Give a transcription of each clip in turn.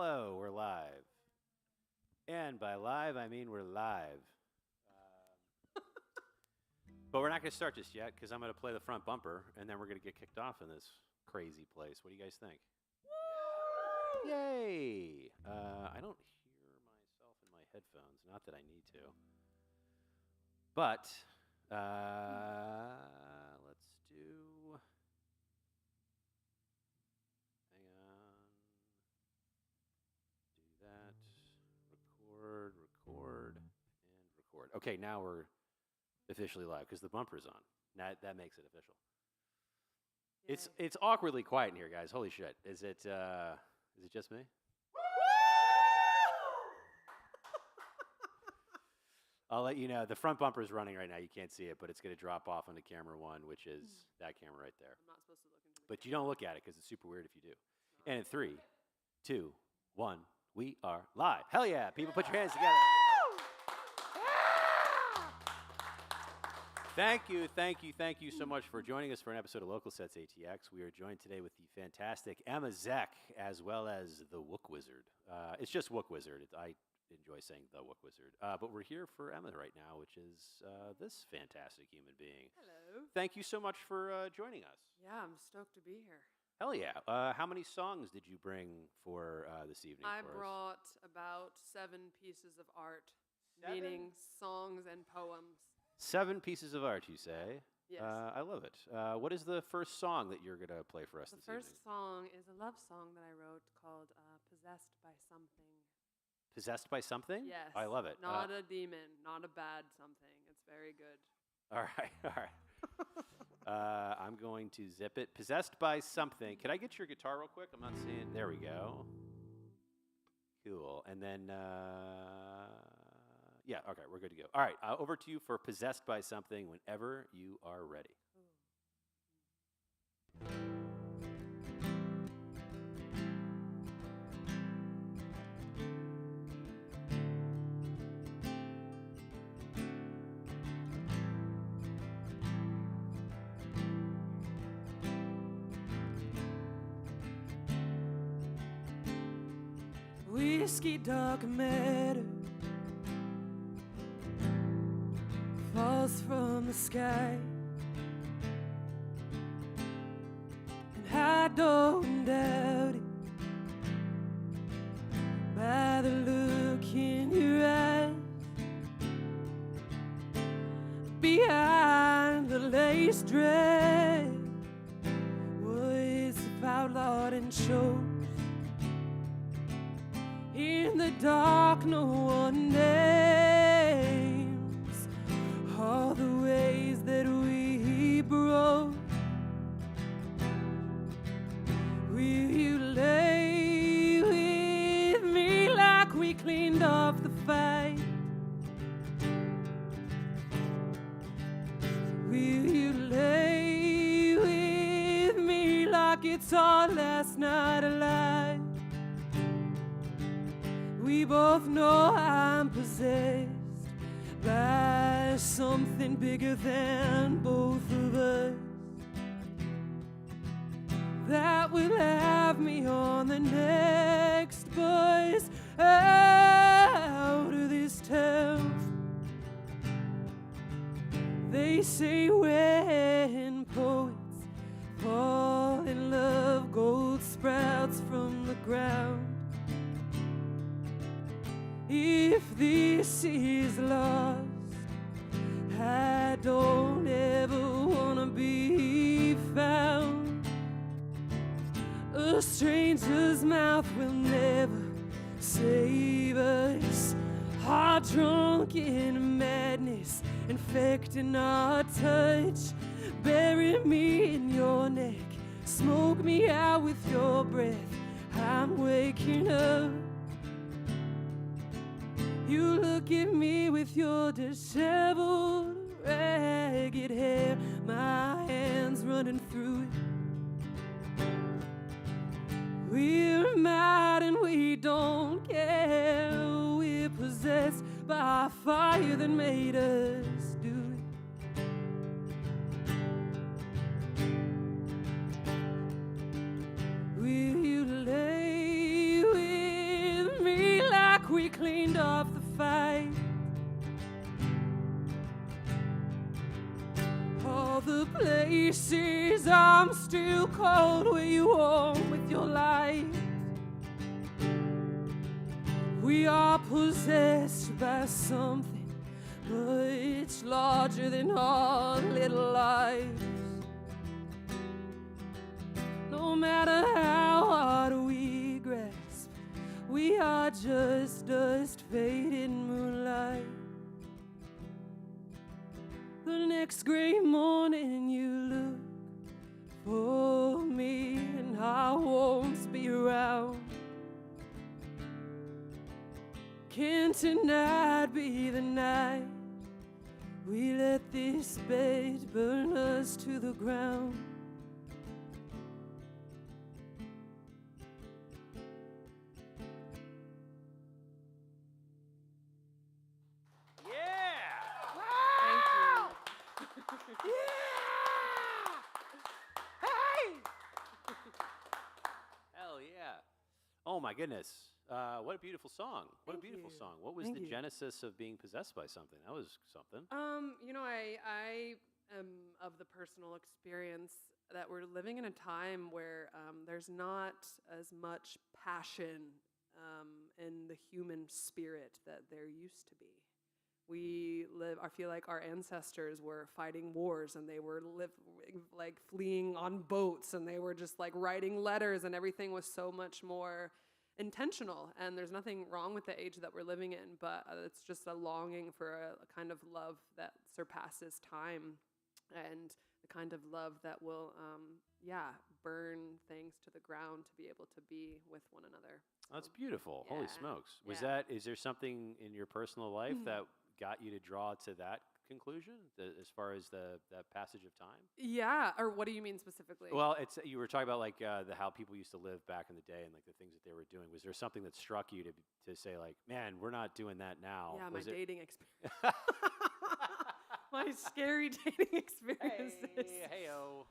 Hello, we're live. And by live, I mean we're live. But we're not going to start just yet because I'm going to play the front bumper and then we're going to get kicked off in this crazy place. What do you guys think? Woo! Yay! I don't hear myself in my headphones. Not that I need to. But let's do. Hang on. Do that. Record, and record. Okay, now we're officially live because the bumper's on. That makes it official. Yay. It's awkwardly quiet in here, guys. Holy shit! Is it just me? I'll let you know. The front bumper is running right now. You can't see it, but it's going to drop off onto camera one, which is that camera right there. I'm not supposed to look into the But you don't look at it because it's super weird if you do. And in 3, 2, 1, we are live. Hell yeah! People, put your hands together. Thank you so much for joining us for an episode of Local Sets ATX. We are joined today with the fantastic Emma Zeck, as well as the Wook Wizard. It's just Wook Wizard. I enjoy saying the Wook Wizard. But we're here for Emma right now, which is this fantastic human being. Hello. Thank you so much for joining us. Yeah, I'm stoked to be here. Hell yeah. How many songs did you bring for this evening I for us? brought about 7 pieces of art, 7? meaning songs and poems. 7 pieces of art, you say? Yes. I love it. What is the first song that you're going to play for us this evening? The first song is a love song that I wrote called Possessed by Something. Possessed by Something? Yes. I love it. Not a demon, not a bad something. It's very good. All right. I'm going to zip it. Possessed by Something. Can I get your guitar real quick? I'm not seeing. There we go. Cool. And then, yeah, okay, we're good to go. All right, over to you for Possessed by Something whenever you are ready. Whiskey dark matter falls from the sky, and I don't doubt it by the look in your eyes. Behind the lace dress, words of outlawed and shows. In the dark, no one names all the ways that we broke. Will you lay with me like we cleaned off the fight? Will you lay with me like it's our last night alive? We both know I'm possessed by something bigger than both of us, that will have me on the next bus out of this town. They say when poets fall in love, gold sprouts from the ground. If this is lost, I don't ever wanna be found. A stranger's mouth will never save us. Heart drunk in madness, infecting our touch. Bury me in your neck, smoke me out with your breath. I'm waking up. You look at me with your disheveled, ragged hair, my hands running through it. We're mad and we don't care. We're possessed by a fire that made us do it. Will you lay with all the places I'm still cold where you warm with your light. We are possessed by something much larger than our little lives. No matter how hard we grasp, we are just dust faded moonlight. The next gray morning you look for me and I won't be around. Can tonight be the night we let this bed burn us to the ground? Hell yeah. Oh my goodness. What a beautiful song. What a beautiful song. What was the genesis of being possessed by something? That was something. You know, I am of the personal experience that we're living in a time where there's not as much passion in the human spirit that there used to be. I feel like our ancestors were fighting wars and they were like fleeing on boats and they were just like writing letters and everything was so much more intentional. And there's nothing wrong with the age that we're living in, but it's just a longing for a kind of love that surpasses time and the kind of love that will, burn things to the ground to be able to be with one another. That's beautiful. Yeah. Holy smokes. Is there something in your personal life that got you to draw to that conclusion as far as that passage of time? Yeah, or what do you mean specifically? Well, you were talking about like how people used to live back in the day and like the things that they were doing. Was there something that struck you to say like, man, we're not doing that now? Yeah, my dating experience. My scary dating experiences. Hey-o.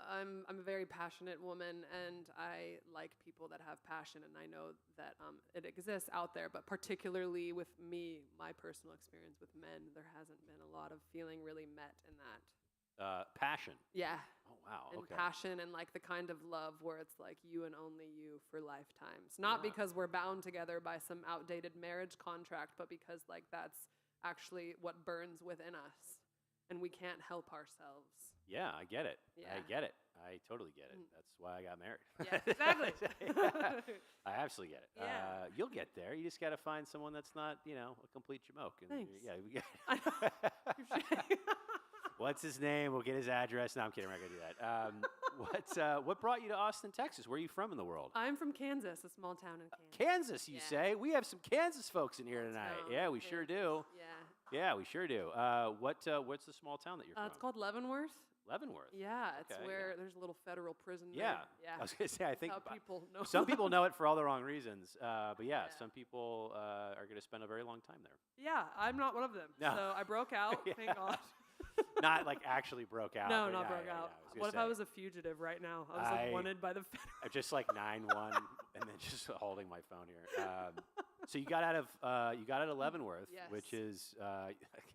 I'm a very passionate woman, and I like people that have passion, and I know that it exists out there, but particularly with me, my personal experience with men, there hasn't been a lot of feeling really met in that. Passion. Yeah. Oh, wow. And okay. passion and like the kind of love where it's like you and only you for lifetimes. Not because we're bound together by some outdated marriage contract, but because like that's actually what burns within us and we can't help ourselves. Yeah, I get it. Yeah. I get it. I totally get it. That's why I got married. Yeah, exactly. I absolutely get it. Yeah. You'll get there. You just got to find someone that's not, a complete jamoke. And Thanks. Yeah, we got What's his name? We'll get his address. No, I'm kidding. We're not going to do that. What brought you to Austin, Texas? Where are you from in the world? I'm from Kansas, a small town in Kansas. Kansas, you say? We have some Kansas folks in here tonight. Yeah, we sure do. Yeah, we sure do. What's the small town that you're from? It's called Leavenworth. Leavenworth. Yeah, it's where there's a little federal prison there. Yeah. I was going to say, I think how people know. some people know it for all the wrong reasons. But some people are going to spend a very long time there. Yeah, I'm not one of them. No. So I broke out, thank God. Not like actually broke out. No, not broke out. What if I was a fugitive right now? I was like wanted by the federal. Just like 9-1 and then just holding my phone here. So you got out of Leavenworth, which is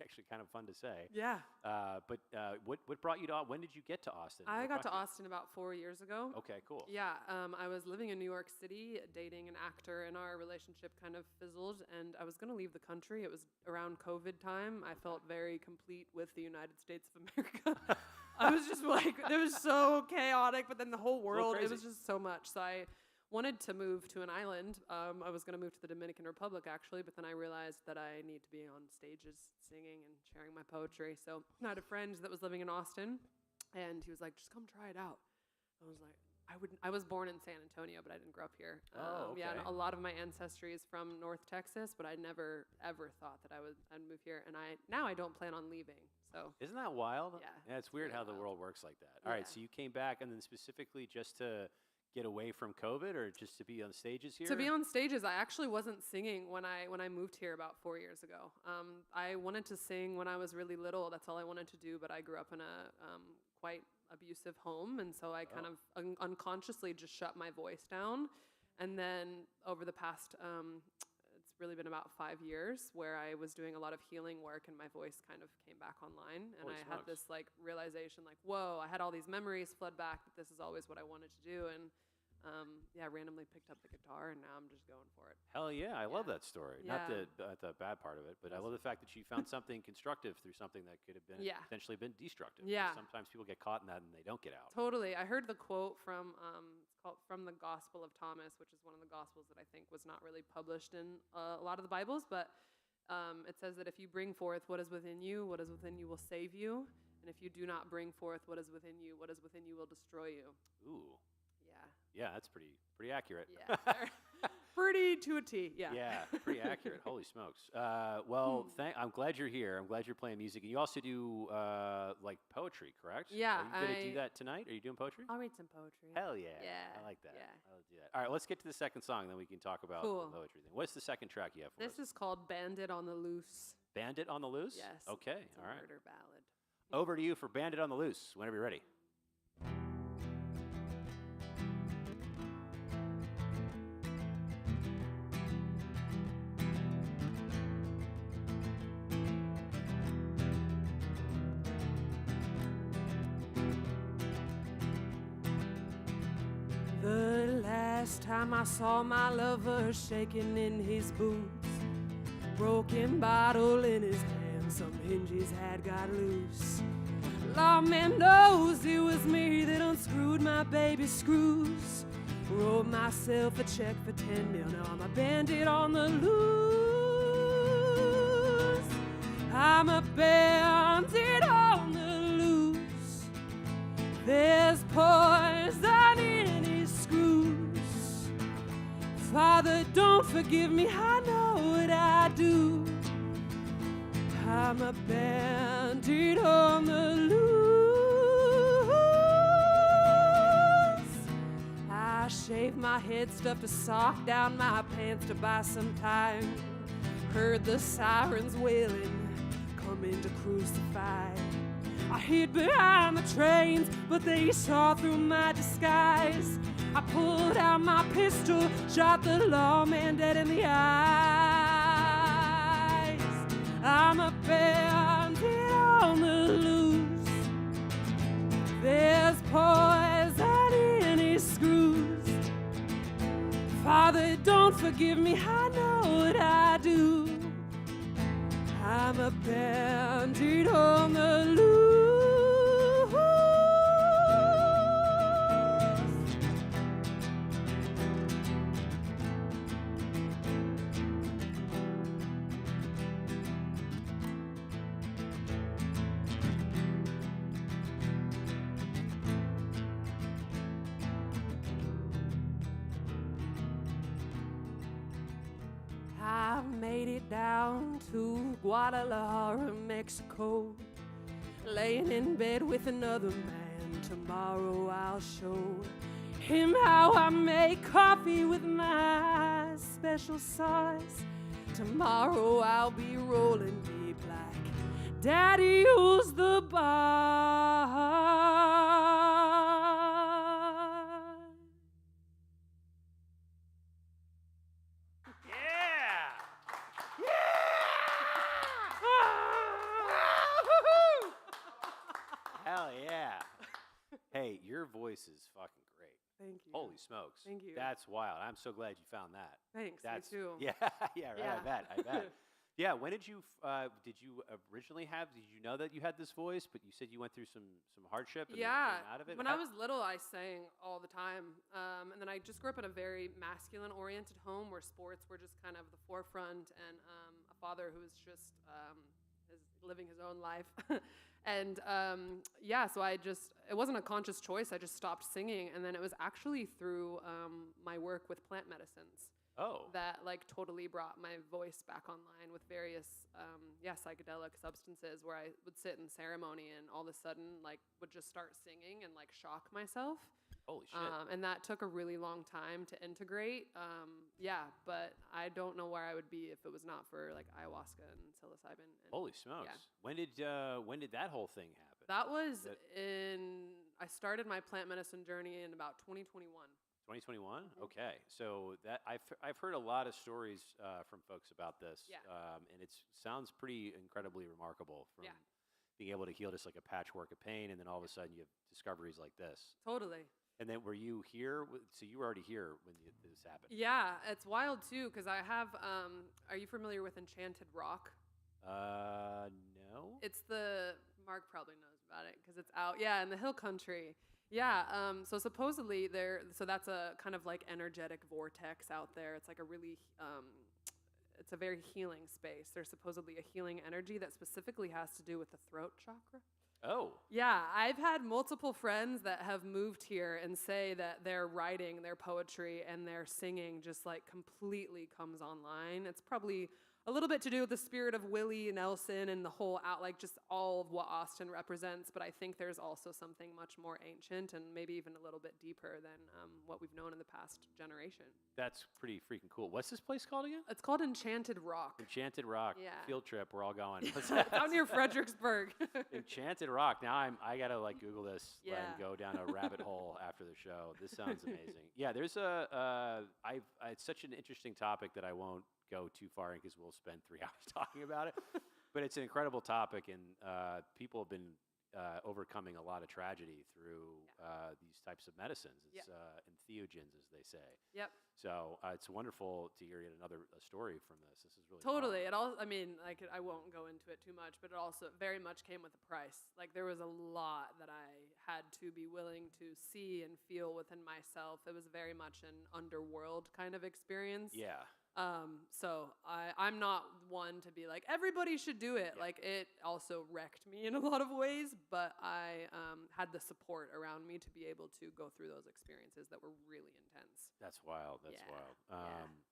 actually kind of fun to say. Yeah. But what brought you to? When did you get to Austin? I got to Austin about 4 years ago. Okay, cool. Yeah. I was living in New York City, dating an actor, and our relationship kind of fizzled. And I was going to leave the country. It was around COVID time. I felt very complete with the United States of America. I was just like, it was so chaotic. But then the whole world, it was just so much. So I wanted to move to an island. I was going to move to the Dominican Republic, actually, but then I realized that I need to be on stages singing and sharing my poetry. So I had a friend that was living in Austin, and he was like, just come try it out. I was like, I was born in San Antonio, but I didn't grow up here. Okay. Yeah, and a lot of my ancestry is from North Texas, but I never, ever thought that I'd move here. And now I don't plan on leaving. So isn't that wild? Yeah. It's weird how the world works like that. All right, so you came back, and then specifically just to get away from COVID, or just to be on stages here? To be on stages, I actually wasn't singing when I moved here about 4 years ago. I wanted to sing when I was really little. That's all I wanted to do. But I grew up in a quite abusive home, and so I kind of unconsciously just shut my voice down. And then over the past, it's really been about 5 years where I was doing a lot of healing work and my voice kind of came back online. And Holy I had smokes. this like realization like, whoa, I had all these memories flood back, but this is always what I wanted to do. And yeah, randomly picked up the guitar and now I'm just going for it. Hell yeah, I love Yeah. that story. Yeah. Not the bad part of it, but I love the fact that you found something constructive through something that could have been Yeah. potentially been destructive. Yeah. Sometimes people get caught in that and they don't get out. Totally. I heard the quote from it's called From the Gospel of Thomas, which is one of the gospels that I think was not really published in a lot of the Bibles, but it says that if you bring forth what is within you, what is within you will save you, and if you do not bring forth what is within you, what is within you will destroy you. Ooh. Yeah. Yeah, that's pretty accurate. Yeah. Pretty to a T. Yeah. Yeah, pretty accurate. Holy smokes. Well, I'm glad you're here. I'm glad you're playing music. And you also do like poetry, correct? Yeah, Are you going to do that tonight? Are you doing poetry? I'll read some poetry. Hell yeah. Yeah, I like that. yeah. I'll do that. All right, let's get to the second song, then we can talk about Cool. the poetry thing. What's the second track you have for This us? is called Bandit on the Loose. Bandit on the Loose? Yes. Okay, It's a all right. murder ballad. Over to you for Bandit on the Loose, whenever you're ready. The last time I saw my lover shaking in his boots, broken bottle in his hand, some hinges had got loose. Lawman knows it was me that unscrewed my baby screws. Wrote myself a check for 10 mil, now I'm a bandit on the loose. I'm a bandit on the loose. There's poison in his screws. Father, don't forgive me, I know what I do. I'm a bandit on the loose. I shaved my head, stuffed a sock down my pants to buy some time. Heard the sirens wailing, coming to crucify. I hid behind the trains, but they saw through my disguise. I pulled out my pistol, shot the lawman dead in the eyes. I'm a bandit on the loose. There's poison in his screws. Father, don't forgive me, I know what I do. I'm a bandit on the loose. I've made it down to Guadalajara, Mexico. Laying in bed with another man. Tomorrow I'll show him how I make coffee with my special sauce. Tomorrow I'll be rolling deep like Daddy, who's the boss? Hell yeah. Hey, your voice is fucking great. Thank you. Holy smokes. Thank you. That's wild. I'm so glad you found that. Thanks, That's me too. Yeah, yeah, right. Yeah. I bet. Yeah, when did you originally have, did you know that you had this voice, but you said you went through some hardship and then Yeah, came out of it? when I was little, I sang all the time. And then I just grew up in a very masculine-oriented home where sports were just kind of the forefront, and a father who was just is living his own life. And yeah, so it wasn't a conscious choice. I just stopped singing. And then it was actually through my work with plant medicines that like totally brought my voice back online with various psychedelic substances, where I would sit in ceremony and all of a sudden like would just start singing and like shock myself. Holy shit. And that took a really long time to integrate. But I don't know where I would be if it was not for like ayahuasca and psilocybin. And Holy smokes. yeah. When did that whole thing happen? that was I started my plant medicine journey in about 2021. 2021. Okay, so that I've heard a lot of stories from folks about this, Yeah. and it sounds pretty incredibly remarkable from Yeah. being able to heal just like a patchwork of pain, and then all of a sudden you have discoveries like this. Totally. And then were you here? So you were already here when this happened. Yeah, it's wild too because I have. Are you familiar with Enchanted Rock? No. It's the Mark probably knows about it because it's out. Yeah, in the hill country. Yeah. So supposedly there. So that's a kind of like energetic vortex out there. It's like a really. It's a very healing space. There's supposedly a healing energy that specifically has to do with the throat chakra. Oh. Yeah, I've had multiple friends that have moved here and say that their writing, their poetry, and their singing just like completely comes online. It's probably a little bit to do with the spirit of Willie Nelson and the whole like just all of what Austin represents, but I think there's also something much more ancient and maybe even a little bit deeper than what we've known in the past generation. That's pretty freaking cool. What's this place called again? It's called Enchanted Rock. Enchanted Rock. Yeah. Field trip. We're all going. It's out near Fredericksburg. Enchanted Rock. Now I gotta like Google this Yeah. and go down a rabbit hole after the show. This sounds amazing. Yeah, there's it's such an interesting topic that I won't go too far in because we'll spend 3 hours talking about it. But it's an incredible topic, and people have been overcoming a lot of tragedy through these types of medicines. It's entheogens, as they say. Yep. So it's wonderful to hear yet another story from this. This is really Totally. fun. It all. I mean, like I won't go into it too much, but it also very much came with a price. Like there was a lot that I had to be willing to see and feel within myself. It was very much an underworld kind of experience. Yeah. So I'm not one to be like, everybody should do it. Yeah. Like it also wrecked me in a lot of ways, but I had the support around me to be able to go through those experiences that were really intense. That's wild. That's Yeah. wild. Yeah.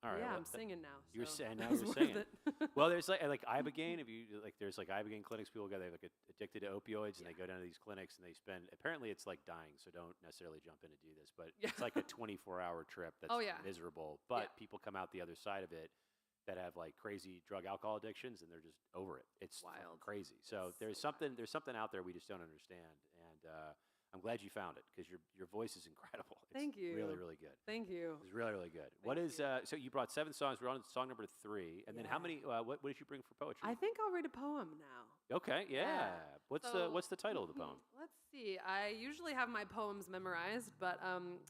All right. Yeah, well, I'm singing now. You're so saying now it's you're worth singing. it. Well, there's like Ibogaine. If you like, there's like Ibogaine clinics. People go, they're like addicted to opioids, and they go down to these clinics, and they spend. Apparently, it's like dying. So don't necessarily jump in to do this. But Yeah. it's like a 24-hour trip that's Oh, yeah. miserable. But Yeah. people come out the other side of it that have like crazy drug alcohol addictions, and they're just over it. It's fucking Wild. crazy. So It's there's so something out there we just don't understand, and I'm glad you found it because your voice is incredible. It's Thank you. Really, really good. Thank you. It's really, really good. What Thank is you. so you brought 7 songs. We're on song number 3, and then how Yeah. many? What did you bring for poetry? I think I'll read a poem now. Okay, yeah. Yeah. What's So- the title of the poem? Let's see. I usually have my poems memorized, but I'm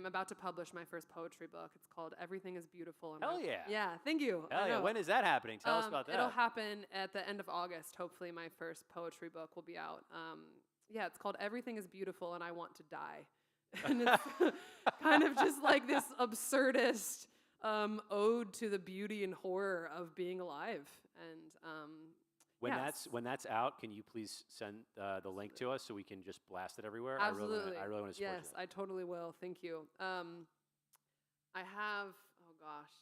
about to publish my first poetry book. It's called Everything is Beautiful. and Hell I- yeah. Yeah, thank you. I Hell yeah. know. When is that happening? Tell us about that. It'll happen at the end of August. Hopefully, my first poetry book will be out. Yeah, it's called Everything is Beautiful and I Want to Die. And it's kind of just like this absurdist ode to the beauty and horror of being alive. And When that's out, can you please send the link to us so we can just blast it everywhere? Absolutely. I really want to support Yes, that. I totally will. Thank you. I have, oh gosh.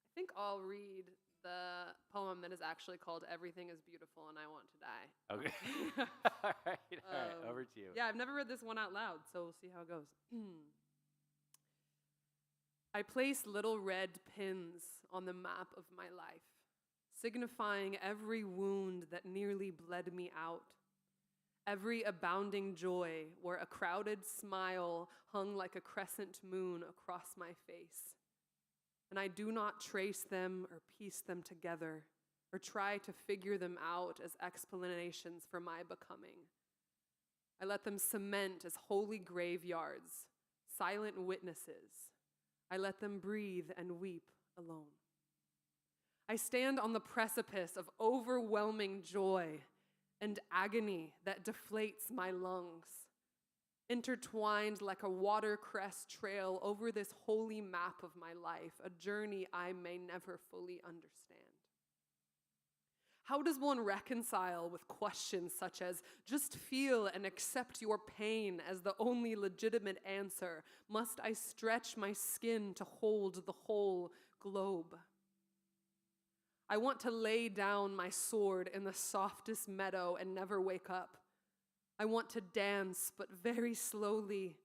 I think I'll read the poem that is actually called Everything is Beautiful and I Want to Die. Okay. all right. Over to you. Yeah, I've never read this one out loud, so we'll see how it goes. I place little red pins on the map of my life, signifying every wound that nearly bled me out, every abounding joy where a crowded smile hung like a crescent moon across my face. And I do not trace them or piece them together or try to figure them out as explanations for my becoming. I let them cement as holy graveyards, silent witnesses. I let them breathe and weep alone. I stand on the precipice of overwhelming joy and agony that deflates my lungs, intertwined like a watercress trail over this holy map of my life, a journey I may never fully understand. How does one reconcile with questions such as, just feel and accept your pain as the only legitimate answer? Must I stretch my skin to hold the whole globe? I want to lay down my sword in the softest meadow and never wake up. I want to dance, but very slowly.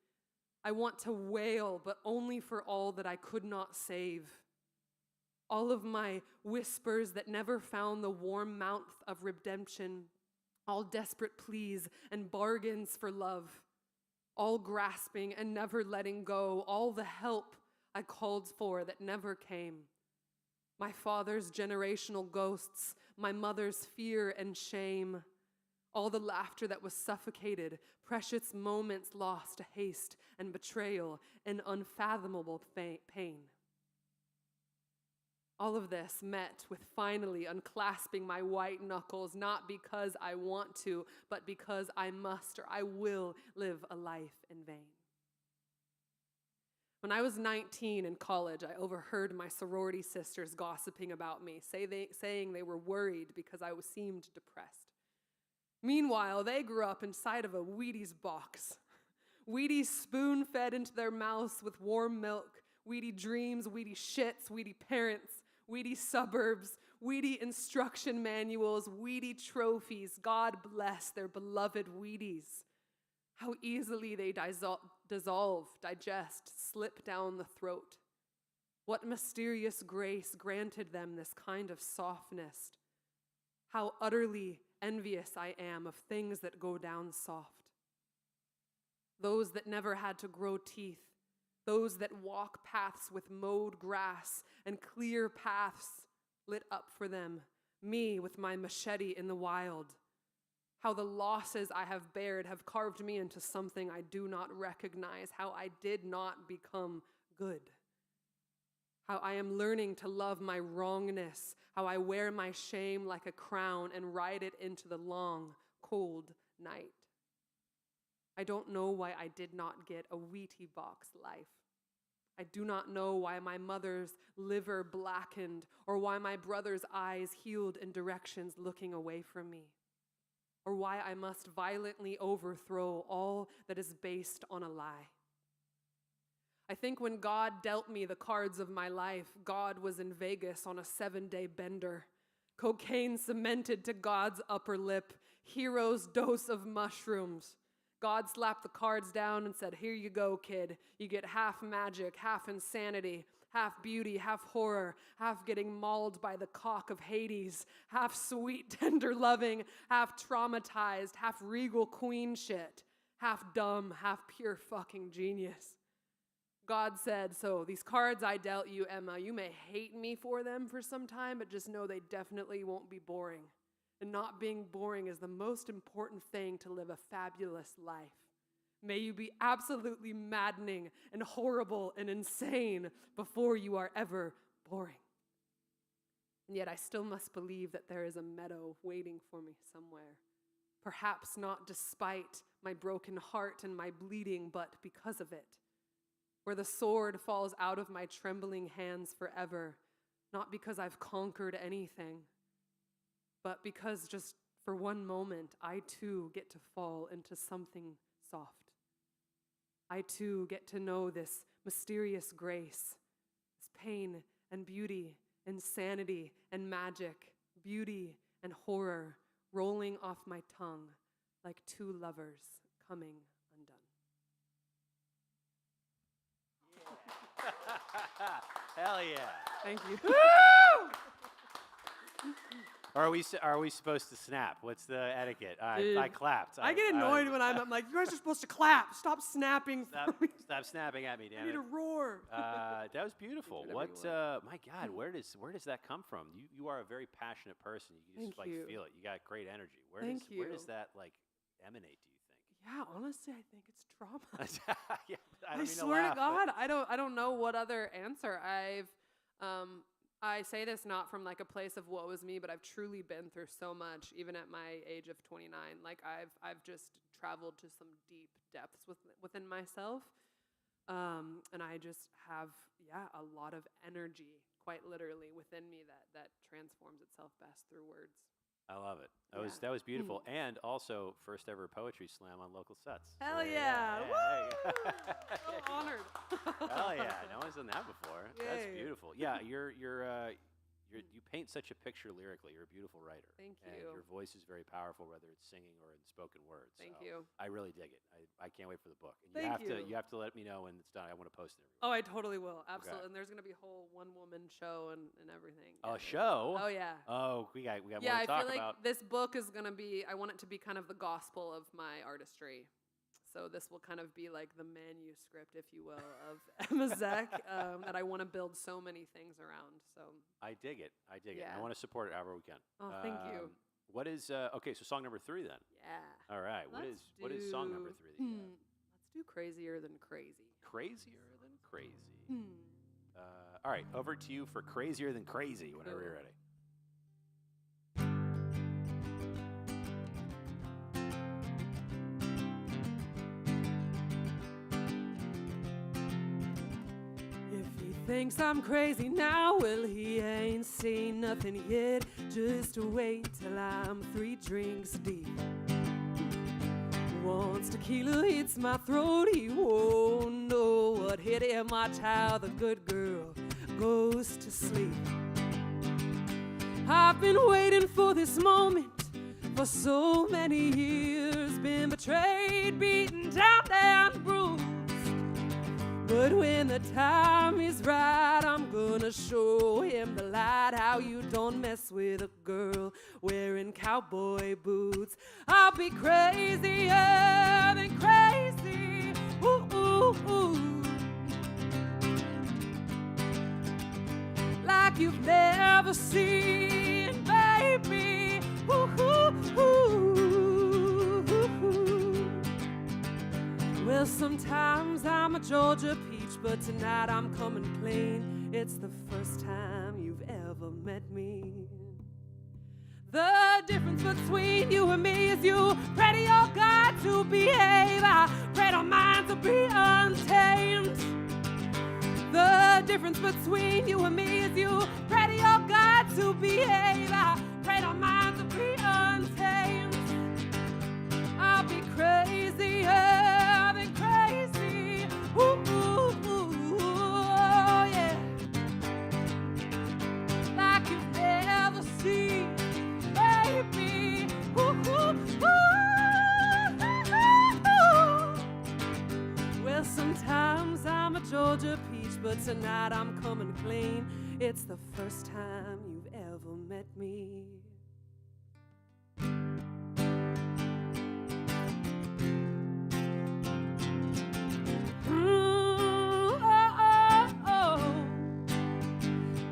I want to wail, but only for all that I could not save. All of my whispers that never found the warm mouth of redemption all desperate pleas and bargains for love, all grasping and never letting go, all the help I called for that never came. My father's generational ghosts, my mother's fear and shame, all the laughter that was suffocated, precious moments lost to haste and betrayal and unfathomable pain. All of this met with finally unclasping my white knuckles, not because I want to, but because I must or I will live a life in vain. When I was 19 in college, I overheard my sorority sisters gossiping about me, saying they were worried because I seemed depressed. Meanwhile, they grew up inside of a Wheaties box. Wheaties spoon-fed into their mouths with warm milk, Wheatie dreams, Wheatie shits, Wheatie parents, Wheatie suburbs, Wheatie instruction manuals, Wheatie trophies. God bless their beloved Wheaties. How easily they dissolve, digest, slip down the throat. What mysterious grace granted them this kind of softness. How utterly envious I am of things that go down soft. Those that never had to grow teeth, those that walk paths with mowed grass and clear paths lit up for them, me with my machete in the wild. How the losses I have bared have carved me into something I do not recognize, how I did not become good. How I am learning to love my wrongness, how I wear my shame like a crown and ride it into the long, cold night. I don't know why I did not get a Wheatie box life. I do not know why my mother's liver blackened or why my brother's eyes healed in directions looking away from me, or why I must violently overthrow all that is based on a lie. I think when God dealt me the cards of my life, God was in Vegas on a 7-day bender. Cocaine cemented to God's upper lip, hero's dose of mushrooms. God slapped the cards down and said, "Here you go, kid. You get half magic, half insanity, half beauty, half horror, half getting mauled by the cock of Hades, half sweet, tender loving, half traumatized, half regal queen shit, half dumb, half pure fucking genius." God said, "So these cards I dealt you, Emma, you may hate me for them for some time, but just know they definitely won't be boring. And not being boring is the most important thing to live a fabulous life. May you be absolutely maddening and horrible and insane before you are ever boring." And yet I still must believe that there is a meadow waiting for me somewhere. Perhaps not despite my broken heart and my bleeding, but because of it. Where the sword falls out of my trembling hands forever, not because I've conquered anything, but because just for one moment, I too get to fall into something soft. I too get to know this mysterious grace, this pain and beauty, insanity and magic, beauty and horror rolling off my tongue like two lovers coming undone. Hell yeah. Thank you. Are we supposed to snap? What's the etiquette? Dude, I clapped. I get annoyed when I'm like, you guys are supposed to clap. Stop snapping. Stop snapping at me, I damn need it. to roar. That was beautiful. Do What? whatever My God, where does that come from? You are a very passionate person. You just Thank you. feel it. You got great energy. Where Thank does you. that emanate? Do you think? Yeah, honestly, I think it's trauma. Yeah, I I don't mean to swear laugh, to God, but- I don't know what other answer. I say this not from like a place of woe is me, but I've truly been through so much, even at my age of 29. Like I've just traveled to some deep depths within myself, and I just have a lot of energy, quite literally, within me that transforms itself best through words. I love it. Yeah. That was beautiful, and also first ever poetry slam on local sets. Hell So, yeah! hey. So honored. Hell yeah! No one's done that before. That's Yay. beautiful. Yeah, your You paint such a picture lyrically. You're a beautiful writer. Thank And you. your voice is very powerful, whether it's singing or in spoken words. Thank So you. I really dig it. I can't wait for the book. And Thank you you. have to let me know when it's done. I want to post it everywhere. Oh, I totally will. Absolutely. And there's going to be a whole one-woman show and everything. A show? Oh, yeah. Oh, we got more Yeah, to I talk feel like about. this book is going to be, I want it to be kind of the gospel of my artistry. So this will kind of be like the manuscript, if you will, of Emma Zeck that I want to build so many things around. So I dig it. I dig it. Yeah. I want to support it however we can. Oh, thank you. What is okay? So song number 3 then. Yeah. All right. What is song number 3? That you have? Let's do Crazier Than Crazy. Crazier than crazy. All right, over to you for Crazier Than Crazy whenever you're ready. If he thinks I'm crazy now, well, he ain't seen nothing yet. Just wait till I'm 3 drinks deep. Once tequila hits my throat, he won't know what hit him. Watch how the good girl goes to sleep. I've been waiting for this moment for so many years. Been betrayed, beaten down and bruised. But when the time is right, I'm gonna show him the light. How you don't mess with a girl wearing cowboy boots. I'll be crazier than crazy. Ooh, ooh, ooh. Like you've never seen, baby. Ooh, ooh, ooh, ooh. Well, sometimes I'm a Georgia peach, but tonight I'm coming clean. It's the first time you've ever met me. The difference between you and me is you pray to your God to behave. I pray to mine to be untamed. The difference between you and me is you pray to your God to behave. I pray to mine to be untamed. I'll be crazier than crazy. Ooh, ooh, ooh, oh, yeah. Like you've never seen, baby. Ooh, ooh, ooh. Well, sometimes I'm a Georgia peach, but tonight I'm coming clean. It's the first time you've ever met me.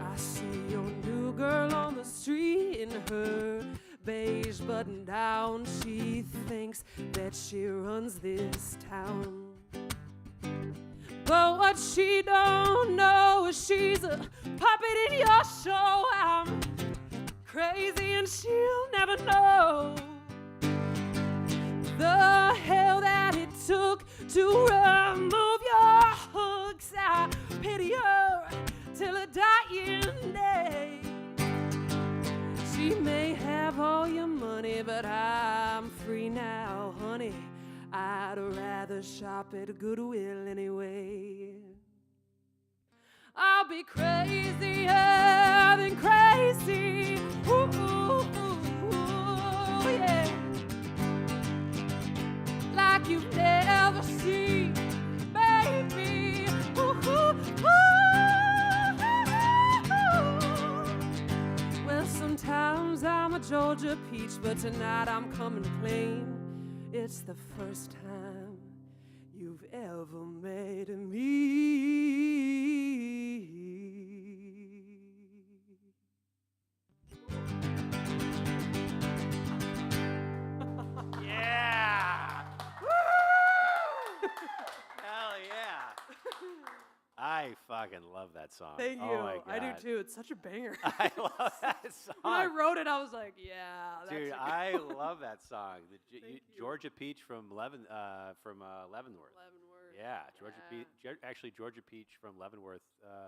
I see your new girl on the street in her beige button down. She thinks that she runs this town. But what she don't know is she's a puppet in your show. I'm crazy and she'll never know the hell that it took to remove your hooks. I pity her till her dying day. She may have all your money, but I'm free now, honey. I'd rather shop at Goodwill anyway. I'll be crazier than crazy. Ooh, ooh, ooh, ooh, yeah. Like you've never seen, baby. Ooh, ooh, ooh. Well, sometimes I'm a Georgia peach, but tonight I'm coming clean. It's the first time you've ever made me. Yeah! Woo! Hell yeah! I fucking love that song. Thank you. Oh my God. I do too. It's such a banger. I love that song. When I wrote it, I was like, yeah. That Dude, should I go. love that song. Thank you. Georgia Peach from Leavenworth. Leavenworth. Yeah, Georgia Yeah. Peach. Actually, Georgia Peach from Leavenworth.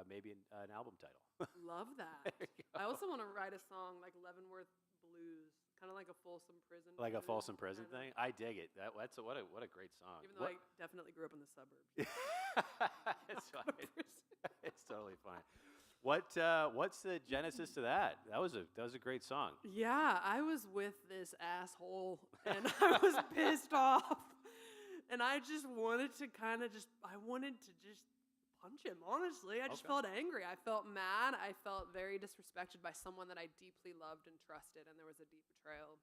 Maybe an album title. Love that. I also want to write a song like Leavenworth Blues, kind of like a Folsom Prison. Like a blues, Folsom Prison kind thing. of. I dig it. That's what a great song. Even though I definitely grew up in the suburbs. it's fine. It's totally fine. What's the genesis to that? That was a great song. Yeah, I was with this asshole and I was pissed off. And I just wanted to punch him, honestly. I just felt angry. I felt mad. I felt very disrespected by someone that I deeply loved and trusted. And there was a deep betrayal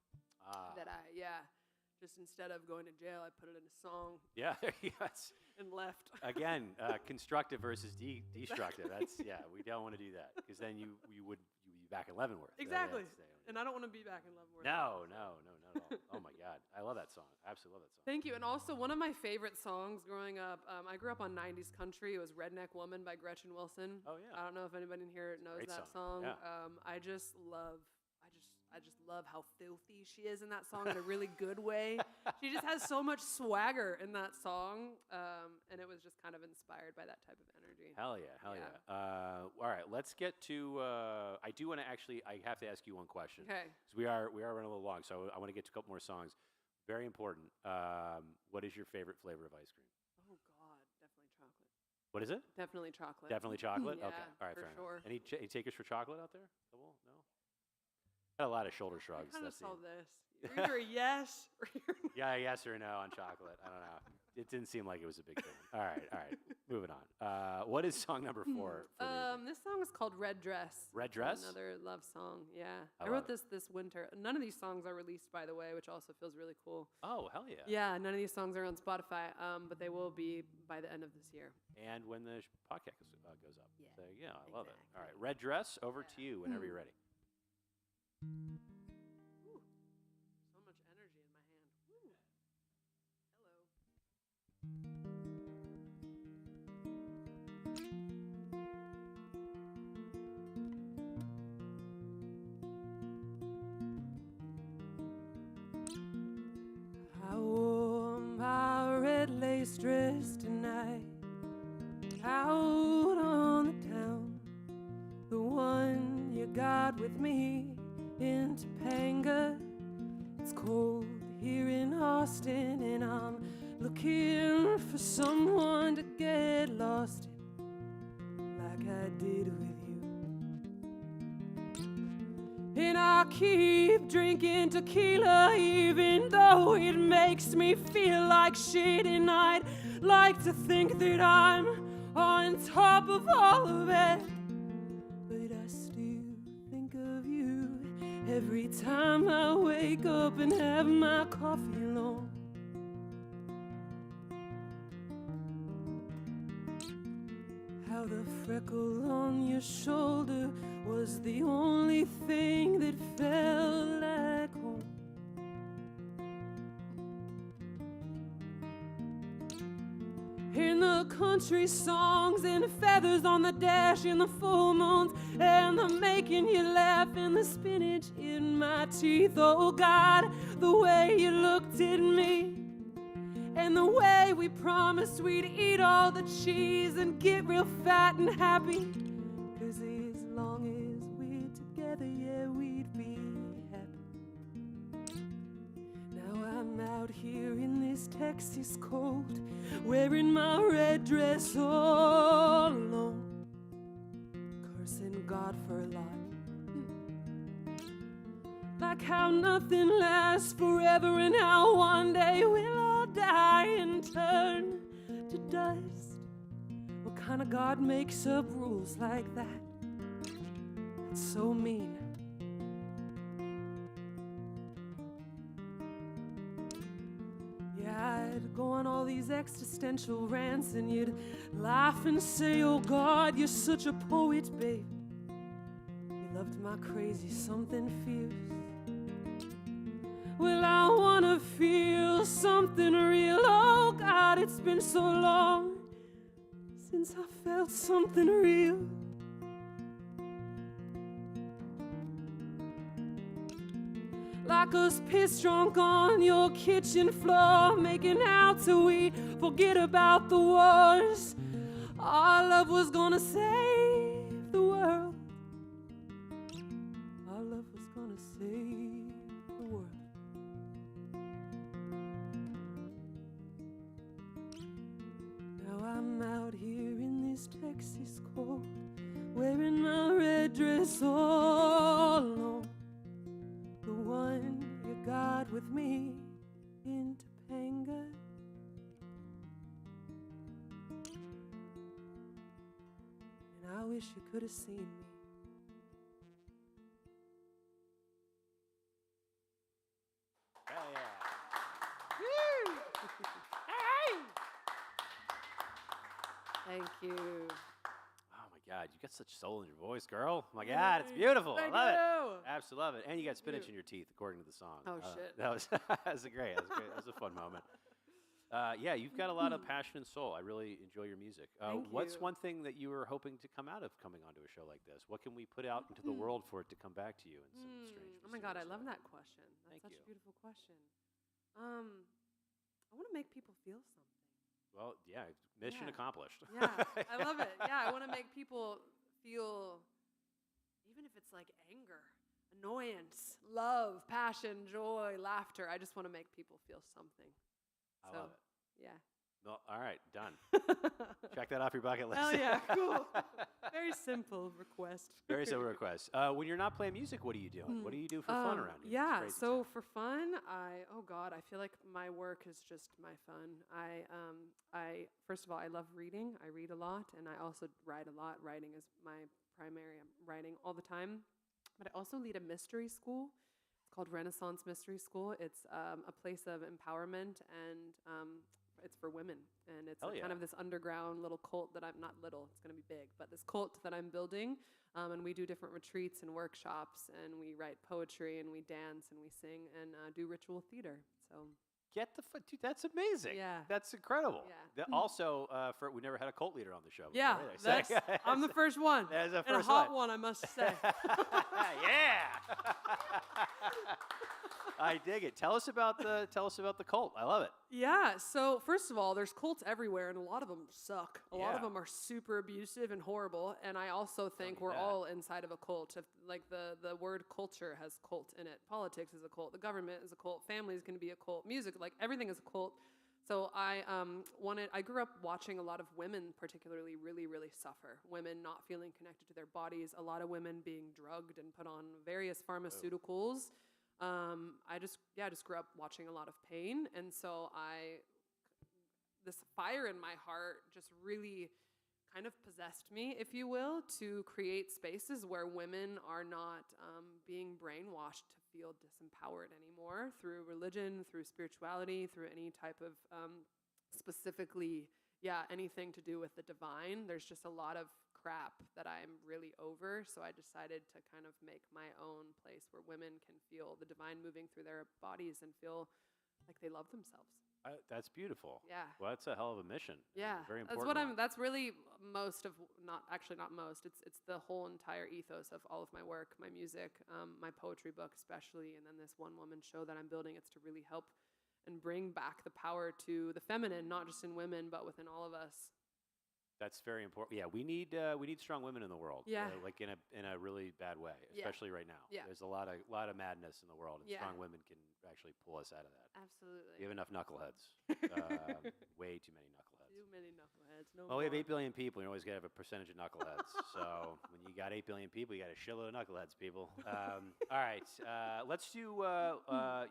just instead of going to jail, I put it in a song. Yeah, yes. And left. Again, constructive versus destructive. That's, we don't want to do that because then you would be back in Leavenworth. Exactly. And I don't want to be back in Leavenworth. No, not at all. Oh my God. I love that song. I absolutely love that song. Thank you. And also one of my favorite songs growing up, I grew up on 90s country. It was Redneck Woman by Gretchen Wilson. Oh yeah. I don't know if anybody in here knows Great that song. Yeah. I just love how filthy she is in that song in a really good way. She just has so much swagger in that song. And it was just kind of inspired by that type of energy. Hell yeah. All right, let's get to, I have to ask you one question. Okay. Because we are running a little long, so I want to get to a couple more songs. Very important. What is your favorite flavor of ice cream? Oh God, definitely chocolate. What is it? Definitely chocolate. Definitely chocolate? Yeah, okay. All right, for fair sure. enough. Any takers for chocolate out there? No? Got a lot of shoulder shrugs. I kind of saw this. You're either a yes or you're no. Yeah, yes or no on chocolate. I don't know. It didn't seem like it was a big thing. All right. Moving on. What is song number 4? For this song is called Red Dress. Red Dress? Another love song, yeah. I I wrote love this winter. None of these songs are released, by the way, which also feels really cool. Oh, hell yeah. Yeah, none of these songs are on Spotify, but they will be by the end of this year. And when the podcast goes up. Yeah, So, I love it. All right, Red Dress, over to you whenever you're ready. Ooh, so much energy in my hand. Woo. Hello. I wore my red lace dress tonight, out on the town, the one you got with me in Topanga. It's cold here in Austin, and I'm looking for someone to get lost in, like I did with you. And I keep drinking tequila, even though it makes me feel like shit, and I'd like to think that I'm on top of all of it, but I still think of you every time I wake up and have my coffee alone. How the freckle on your shoulder was the only thing that felt like home. In the country songs and feathers on the dash in the full moons, and the making you laugh and the spinach in my teeth. Oh God, the way you looked at me, and the way we promised we'd eat all the cheese and get real fat and happy. 'Cause as long as we're together, yeah, we'd be happy. Now I'm out here in this Texas cold, wearing my red dress all alone, cursing God for a lie. Like how nothing lasts forever, and how one day we'll all die and turn to dust. What kind of God makes up rules like that? That's so mean. Yeah, I'd go on all these existential rants, and you'd laugh and say, oh God, you're such a poet, babe. You loved my crazy something fierce. Well, I wanna feel something real. Oh God, it's been so long since I felt something real. Like us pissed drunk on your kitchen floor, making out till we forget about the wars. Our love was gonna save the world. Our love was gonna save the world. Now I'm out here in this Texas cold, wearing my God with me in Topanga. And I wish you could have seen me. Hell yeah. Thank you. Oh my God, you got such soul in your voice, girl. Oh my God, it's beautiful. Thank I love you. it. Absolutely love it. And you got spinach in your teeth, according to the song. Oh, shit. That was that was great. That was a fun moment. Yeah, you've got a lot of passion and soul. I really enjoy your music. Thank What's you. one thing that you were hoping to come out of coming onto a show like this? What can we put out into the world for it to come back to you in some strange? Oh my God, I mysterious love way? that question. That's Thank such you. a beautiful question. I want to make people feel something. Well, yeah, mission Yeah. accomplished. Yeah, I love it. Yeah, I want to make people feel, even if it's like anger, annoyance, love, passion, joy, laughter. I just want to make people feel something. I love it. Yeah. Well, all right, done. Check that off your bucket list. Hell yeah, cool. Very simple request. Very simple request. When you're not playing music, what are you doing? What do you do for fun around here? Yeah, It's crazy so town. for fun, oh God, I feel like my work is just my fun. I first of all, I love reading. I read a lot, and I also write a lot. Writing is my primary. I'm writing all the time, but I also lead a mystery school. It's called Renaissance Mystery School. It's a place of empowerment, and it's for women, and it's Hell kind yeah. of this underground little cult that I'm not little. It's going to be big, but this cult that I'm building, and we do different retreats and workshops, and we write poetry, and we dance, and we sing, and do ritual theater. So Get the dude. That's amazing. Yeah. That's incredible. Yeah. Also, we never had a cult leader on the show. yeah, before either. So- I'm the first one, That's the and a first hot one. one, I must say. Yeah. I dig it. Tell us about the cult. I love it. Yeah, so first of all, there's cults everywhere, and a lot of them suck. A lot of Yeah. them are super abusive and horrible, and I also think need we're that. all inside of a cult. Like the word culture has cult in it. Politics is a cult. The government is a cult. Family is going to be a cult. Music, like everything is a cult. So I grew up watching a lot of women particularly really suffer. Women not feeling connected to their bodies. A lot of women being drugged and put on various pharmaceuticals. I just grew up watching a lot of pain, and so this fire in my heart just really kind of possessed me, if you will, to create spaces where women are not being brainwashed to feel disempowered anymore through religion, through spirituality, through any type of anything to do with the divine. There's just a lot of crap that I'm really over, so I decided to kind of make my own place where women can feel the divine moving through their bodies and feel like they love themselves. That's beautiful. Yeah. Well, that's a hell of a mission. Yeah, Very that's important. that's really most of, not most, it's the whole entire ethos of all of my work, my music, my poetry book especially, and then this one woman show that I'm building. It's to really help and bring back the power to the feminine, not just in women, but within all of us. That's very important. Yeah, we need strong women in the world. Yeah. Like in a really bad way, Yeah. especially right now. Yeah. There's a lot of madness in the world, and Yeah. strong women can actually pull us out of that. Absolutely. We have enough knuckleheads. Way too many knuckleheads. Too many knuckleheads. No Well, we have more. 8 billion people. You always got to have a percentage of knuckleheads. So when you got 8 billion people, you got a shitload of knuckleheads, people. All right, let's do.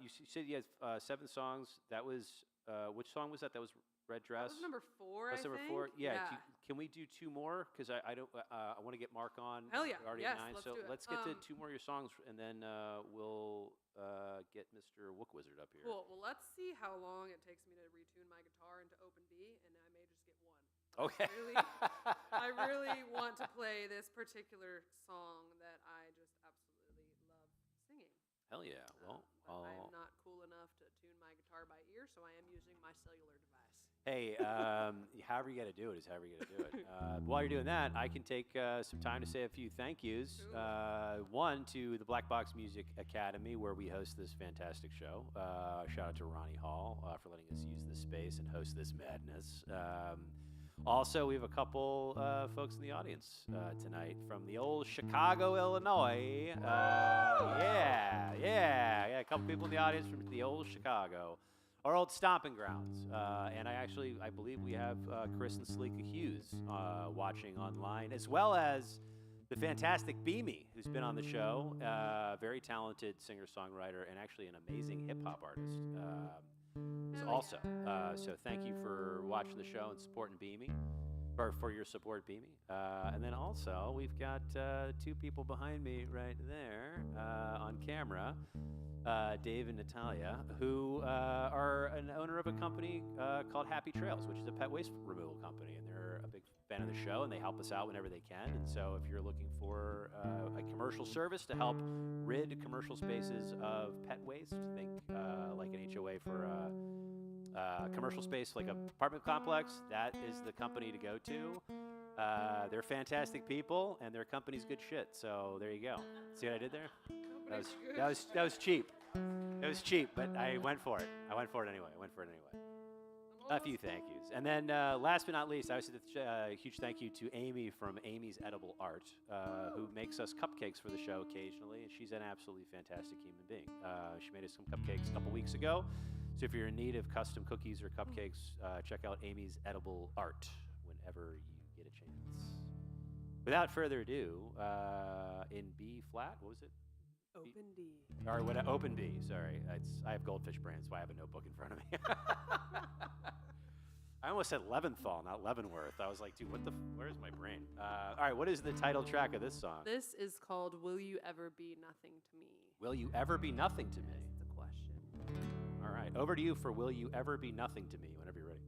You said you had 7 songs. That was which song was that? That was Red Dress. That was number 4, That's I number think. 4. Yeah. Can we do 2 more? Because I don't. I want to get Mark on. Hell yeah. We're already Yes, at 9. let's So do it. let's get to 2 more of your songs, and then we'll get Mr. Wook Wizard up here. Cool. Well, let's see how long it takes me to retune my guitar into open B, and I may just get one. Okay. I really want to play this particular song that I just absolutely love singing. Hell yeah. Well, But I'm not cool enough to tune my guitar by ear, so I am using my cellular device. hey, however you got to do it is however you got to do it. While you're doing that, I can take some time to say a few thank yous. One, to the Black Box Music Academy, where we host this fantastic show. Shout out to Ronnie Hall for letting us use this space and host this madness. Also, we have a couple folks in the audience tonight from the old Chicago, Illinois. Yeah, a couple people in the audience from the old Chicago, our old stomping grounds. And I believe we have Chris and Salika Hughes watching online, as well as the fantastic Beamy, who's been on the show, very talented singer-songwriter and actually an amazing hip-hop artist also. So thank you for watching the show and supporting Beamy, or for your support, Beamy. And then also, we've got two people behind me right there on camera, Dave and Natalia, who are an owner of a company called Happy Trails, which is a pet waste removal company. And they're a big fan of the show, and they help us out whenever they can. And so if you're looking for a commercial service to help rid commercial spaces of pet waste, think like an HOA for a commercial space like an apartment complex, that is the company to go to. They're fantastic people, and their company's good shit. So there you go. See what I did there? That was cheap. It was cheap, but I went for it. I went for it anyway. A few thank yous. And then last but not least, I would say a huge thank you to Amy from Amy's Edible Art, who makes us cupcakes for the show occasionally. And she's an absolutely fantastic human being. She made us some cupcakes a couple weeks ago. So if you're in need of custom cookies or cupcakes, check out Amy's Edible Art whenever you get a chance. Without further ado, in B flat, what was it? Open D. Or what? Open B. Sorry, I have Goldfish Brand, so I have a notebook in front of me. I almost said Leventhal, not Leavenworth. I was like, dude, where's my brain? All right, what is the title track of this song? This is called "Will You Ever Be Nothing to Me?" Will you ever be nothing to me? That's the question. All right, over to you for "Will You Ever Be Nothing to Me?" Whenever you're ready.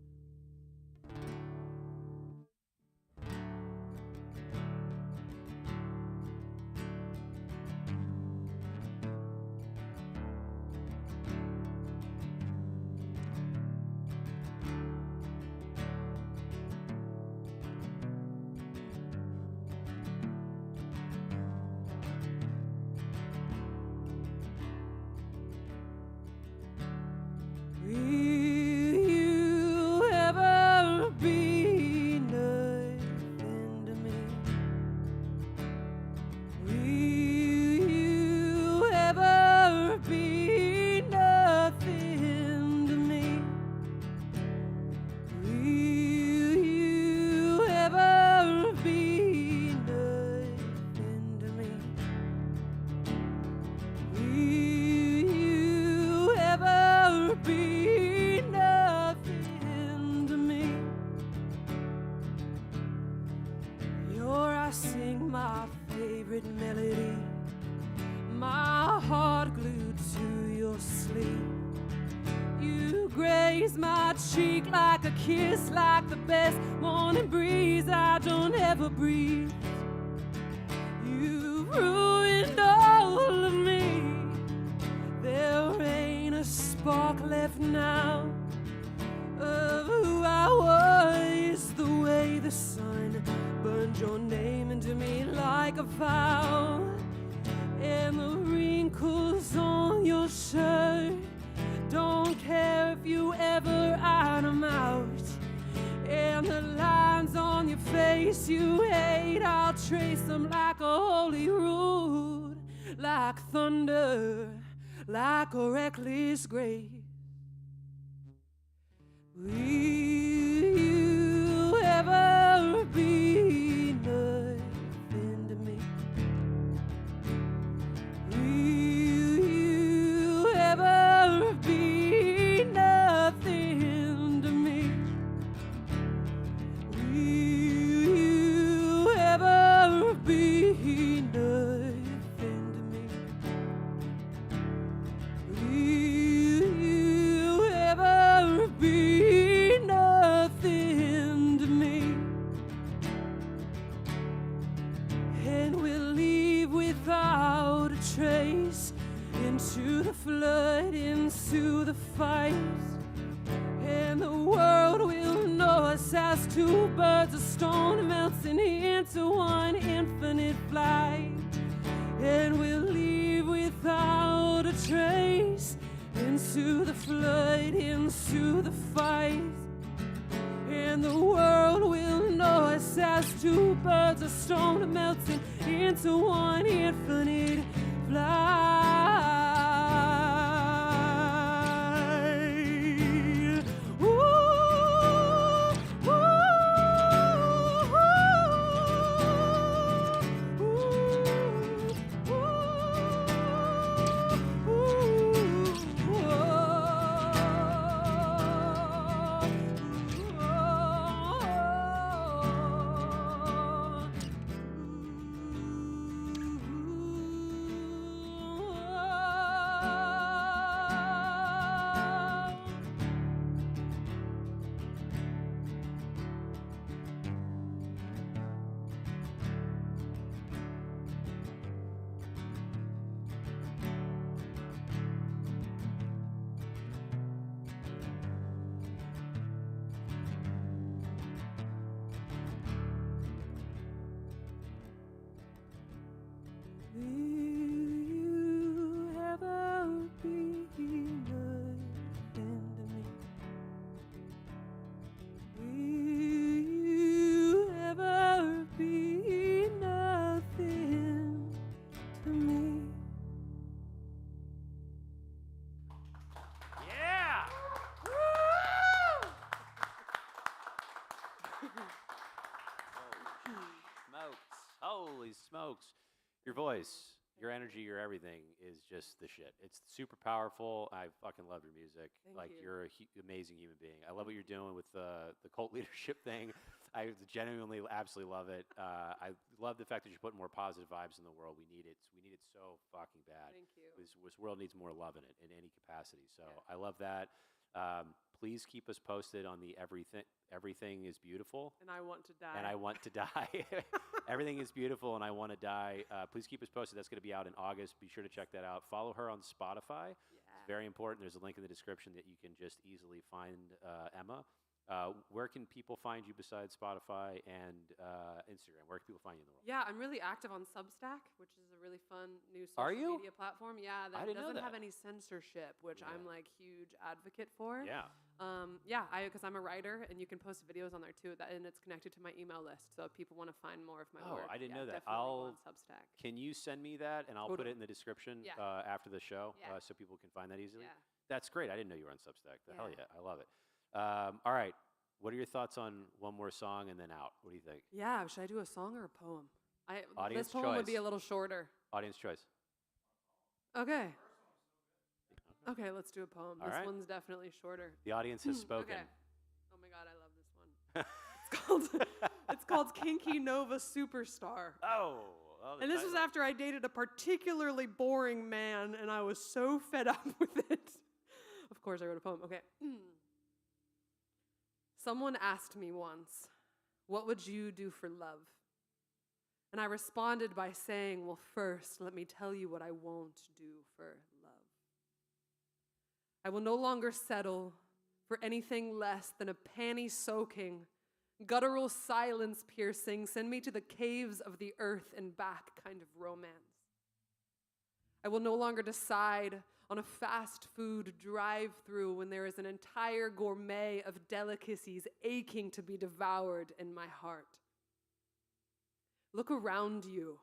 Like a kiss, like the best morning breeze. I don't ever breathe. You've ruined all of me. There ain't a spark left now of who I was. The way the sun burned your name into me like a vow, and the wrinkles on your shirt don't care if you ever iron them out. And the lines on your face you hate, I'll trace them like a holy road, like thunder, like a reckless grace. Will you ever be nothing to me? Will you ever be nothing to me? Will you ever be nothing to me? Will you ever be nothing to me? And we'll leave without a trace, into the flood, into the fight. And the world will know us as two birds of stone melting into one infinite flight. And we'll leave without a trace, into the flood, into the fight. And the world will know us as two birds of stone melting into one infinite flight. Ooh, ooh, ooh, ooh. smokes, your voice, your energy, your everything is just the shit. It's super powerful. I fucking love your music. Thank you. You're a amazing human being. I love what you're doing with the cult leadership thing. I genuinely, absolutely love it. I love the fact that you're putting more positive vibes in the world. We need it. We need it so fucking bad. Thank you. This world needs more love in it in any capacity. So Yeah. I love that. Please keep us posted on the everything is beautiful. And I want to die. And I want to die. Everything is beautiful, and I want to die. Please keep us posted. That's going to be out in August. Be sure to check that out. Follow her on Spotify. Yeah. It's very important. There's a link in the description that you can just easily find Emma. Where can people find you besides Spotify and Instagram? Where can people find you in the world? Yeah, I'm really active on Substack, which is a really fun new Are social you? media platform. Yeah, that didn't know doesn't that. have any censorship, which Yeah. I'm like huge advocate for. Yeah. Because I'm a writer, and you can post videos on there too. And it's connected to my email list, so if people want to find more of my Oh, work, I didn't know that. definitely go I'll- on Substack. Can you send me that, and I'll put it in the description Yeah. after the show Yeah. so people can find that easily? Yeah. That's great. I didn't know you were on Substack. The hell Yeah. yeah. I love it. All right. What are your thoughts on one more song and then out? What do you think? Yeah, should I do a song or a poem? Audience This poem would be choice. a little shorter. Audience choice. Okay. Okay, let's do a poem. All This right. one's definitely shorter. The audience has spoken. Okay. Oh my god, I love this one. It's called Kinky Nova Superstar. Oh. Well, the And this was title. after I dated a particularly boring man, and I was so fed up with it. Of course, I wrote a poem. Okay. Someone asked me once, "What would you do for love?" And I responded by saying, "Well, first, let me tell you what I won't do for love. I will no longer settle for anything less than a panty-soaking, guttural silence-piercing, send me to the caves of the earth and back kind of romance. I will no longer decide on a fast food drive-through when there is an entire gourmet of delicacies aching to be devoured in my heart. Look around you.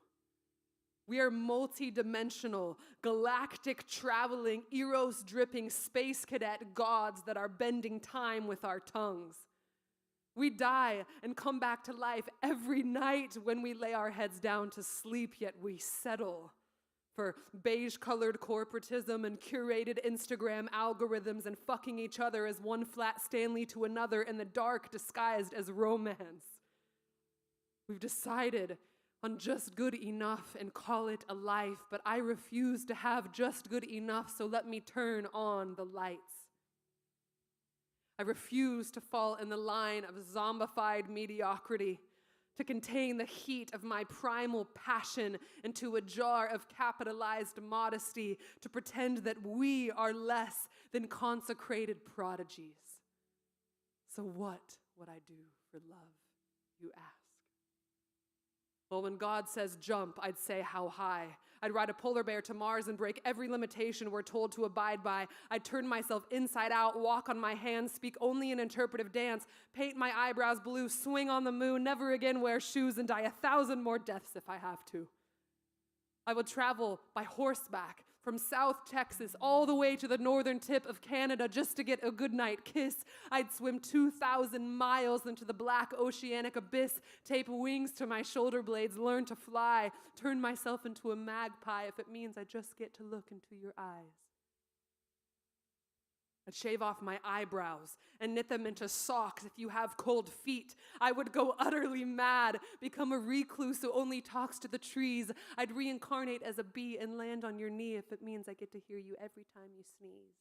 We are multi-dimensional, galactic traveling, eros-dripping space cadet gods that are bending time with our tongues. We die and come back to life every night when we lay our heads down to sleep, yet we settle for beige-colored corporatism and curated Instagram algorithms and fucking each other as one flat Stanley to another in the dark disguised as romance. We've decided on just good enough and call it a life, but I refuse to have just good enough, so let me turn on the lights. I refuse to fall in the line of zombified mediocrity, to contain the heat of my primal passion into a jar of capitalized modesty, to pretend that we are less than consecrated prodigies. So what would I do for love, you ask? Well, when God says jump, I'd say how high. I'd ride a polar bear to Mars and break every limitation we're told to abide by. I'd turn myself inside out, walk on my hands, speak only in interpretive dance, paint my eyebrows blue, swing on the moon, never again wear shoes, and die 1,000 more deaths if I have to. I would travel by horseback from South Texas all the way to the northern tip of Canada just to get a goodnight kiss. I'd swim 2,000 miles into the black oceanic abyss, tape wings to my shoulder blades, learn to fly, turn myself into a magpie if it means I just get to look into your eyes. I'd shave off my eyebrows and knit them into socks if you have cold feet. I would go utterly mad, become a recluse who only talks to the trees. I'd reincarnate as a bee and land on your knee if it means I get to hear you every time you sneeze.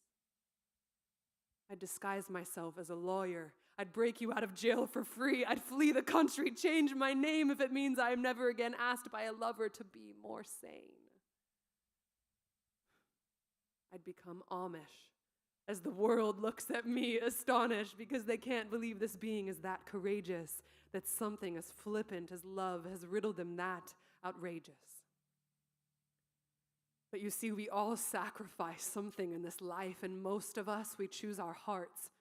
I'd disguise myself as a lawyer. I'd break you out of jail for free. I'd flee the country, change my name if it means I am never again asked by a lover to be more sane. I'd become Amish as the world looks at me astonished because they can't believe this being is that courageous, that something as flippant as love has riddled them that outrageous. But you see, we all sacrifice something in this life, and most of us, we choose our hearts.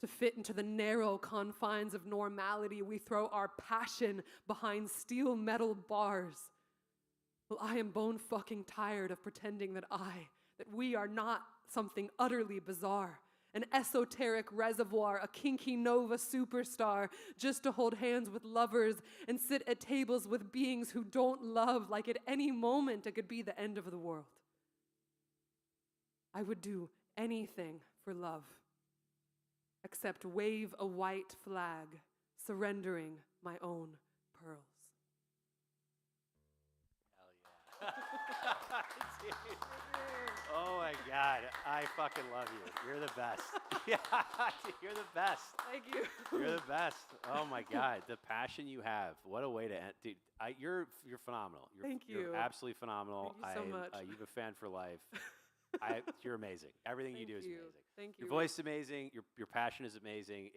To fit into the narrow confines of normality, we throw our passion behind steel metal bars. Well, I am bone fucking tired of pretending that we are not something utterly bizarre, an esoteric reservoir, a kinky nova superstar, just to hold hands with lovers and sit at tables with beings who don't love, like at any moment it could be the end of the world. I would do anything for love, except wave a white flag, surrendering my own pearls. Hell yeah. Dude. Oh my God, I fucking love you. You're the best. Yeah, dude, you're the best. Thank you. You're the best. Oh my God, the passion you have. What a way to end, dude. You're phenomenal. Thank you. You're absolutely phenomenal. Thank you so much. You're a fan for life. You're amazing. Everything you do is amazing. Thank you. Your voice is amazing. Your passion is amazing.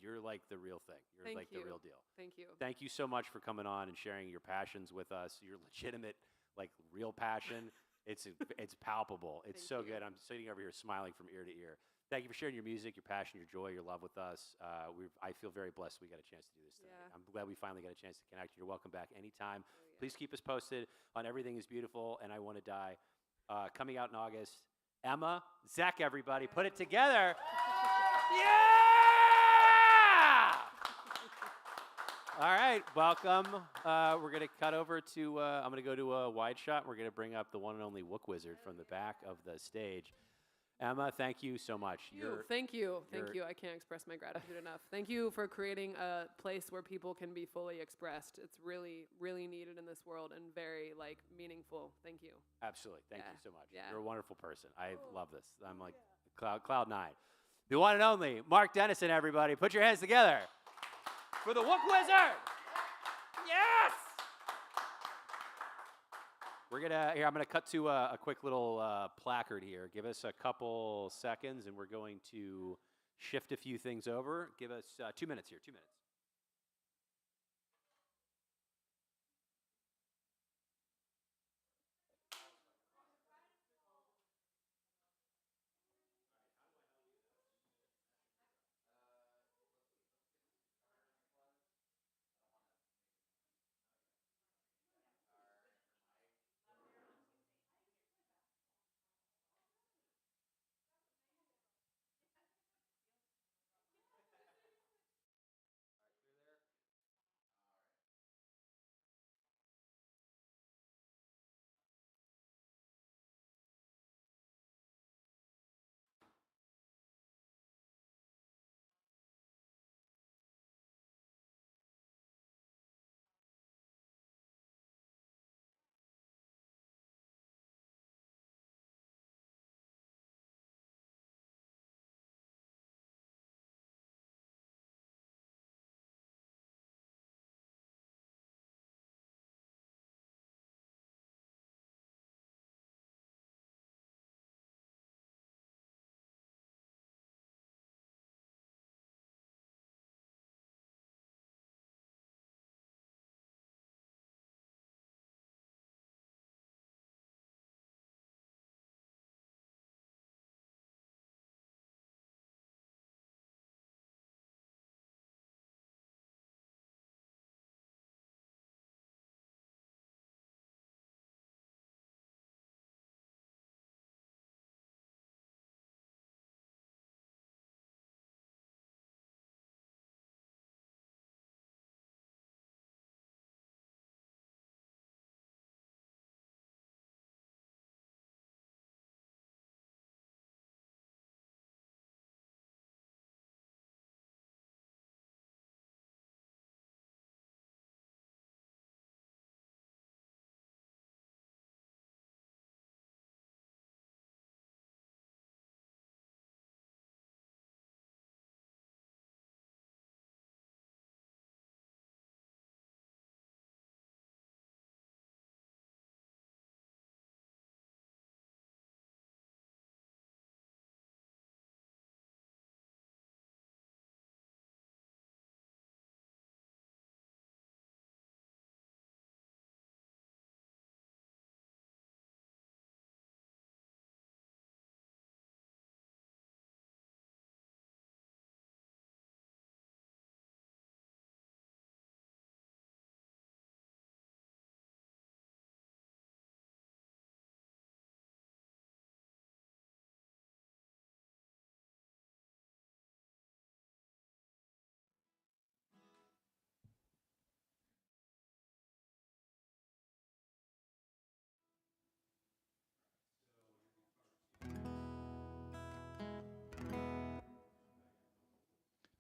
You're like the real thing. You're Thank like you. the real deal. Thank you. Thank you so much for coming on and sharing your passions with us. Your legitimate, like real passion. It's palpable. It's so good. I'm sitting over here smiling from ear to ear. Thank you for sharing your music, your passion, your joy, your love with us. I feel very blessed we got a chance to do this tonight. Yeah. I'm glad we finally got a chance to connect. You're welcome back anytime. Please keep us posted on Everything is Beautiful and I Want to Die. Coming out in August. Emma, Zeck, everybody, put it together. Yeah! All right, welcome. We're going to cut over to, I'm going to go to a wide shot. We're going to bring up the one and only Wook Wizard from the back of the stage. Emma, thank you so much. Thank you. I can't express my gratitude enough. Thank you for creating a place where people can be fully expressed. It's really, really needed in this world and very meaningful. Thank you. Absolutely. Thank you so much. Yeah. You're a wonderful person. I love this. I'm like cloud nine. The one and only Mark Dennison, everybody. Put your hands together for the Wook Wizard. Yes! I'm gonna cut to a quick little placard here. Give us a couple seconds, and we're going to shift a few things over. Give us 2 minutes here. 2 minutes.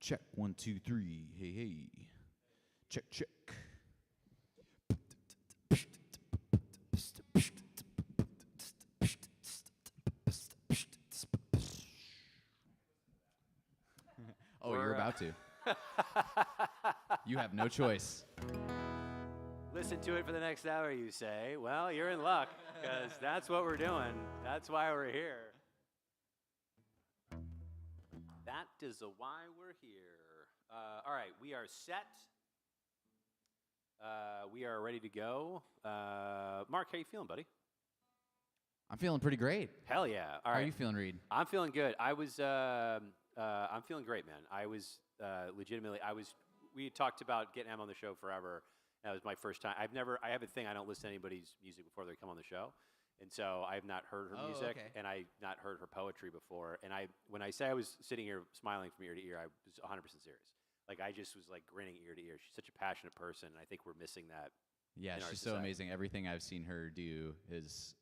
Check 1, 2, 3. Hey, hey. Check, check. Oh, you're about to. You have no choice. Listen to it for the next hour, you say. Well, you're in luck, because that's what we're doing. That's why we're here. That is why we're here. All right, we are set. We are ready to go. Mark, how you feeling, buddy? I'm feeling pretty great. Hell yeah. All How right. are you feeling, Reed? I'm feeling good. I'm feeling great, man. I was legitimately, we had talked about getting Em on the show forever. That was my first time. I have a thing, I don't listen to anybody's music before they come on the show. And so I have not heard her music, okay. and I've not heard her poetry before. And when I say I was sitting here smiling from ear to ear, I was 100% serious. Like, I just was like grinning ear to ear. She's such a passionate person, and I think we're missing that. Yeah, in our she's so society. amazing. Everything I've seen her do is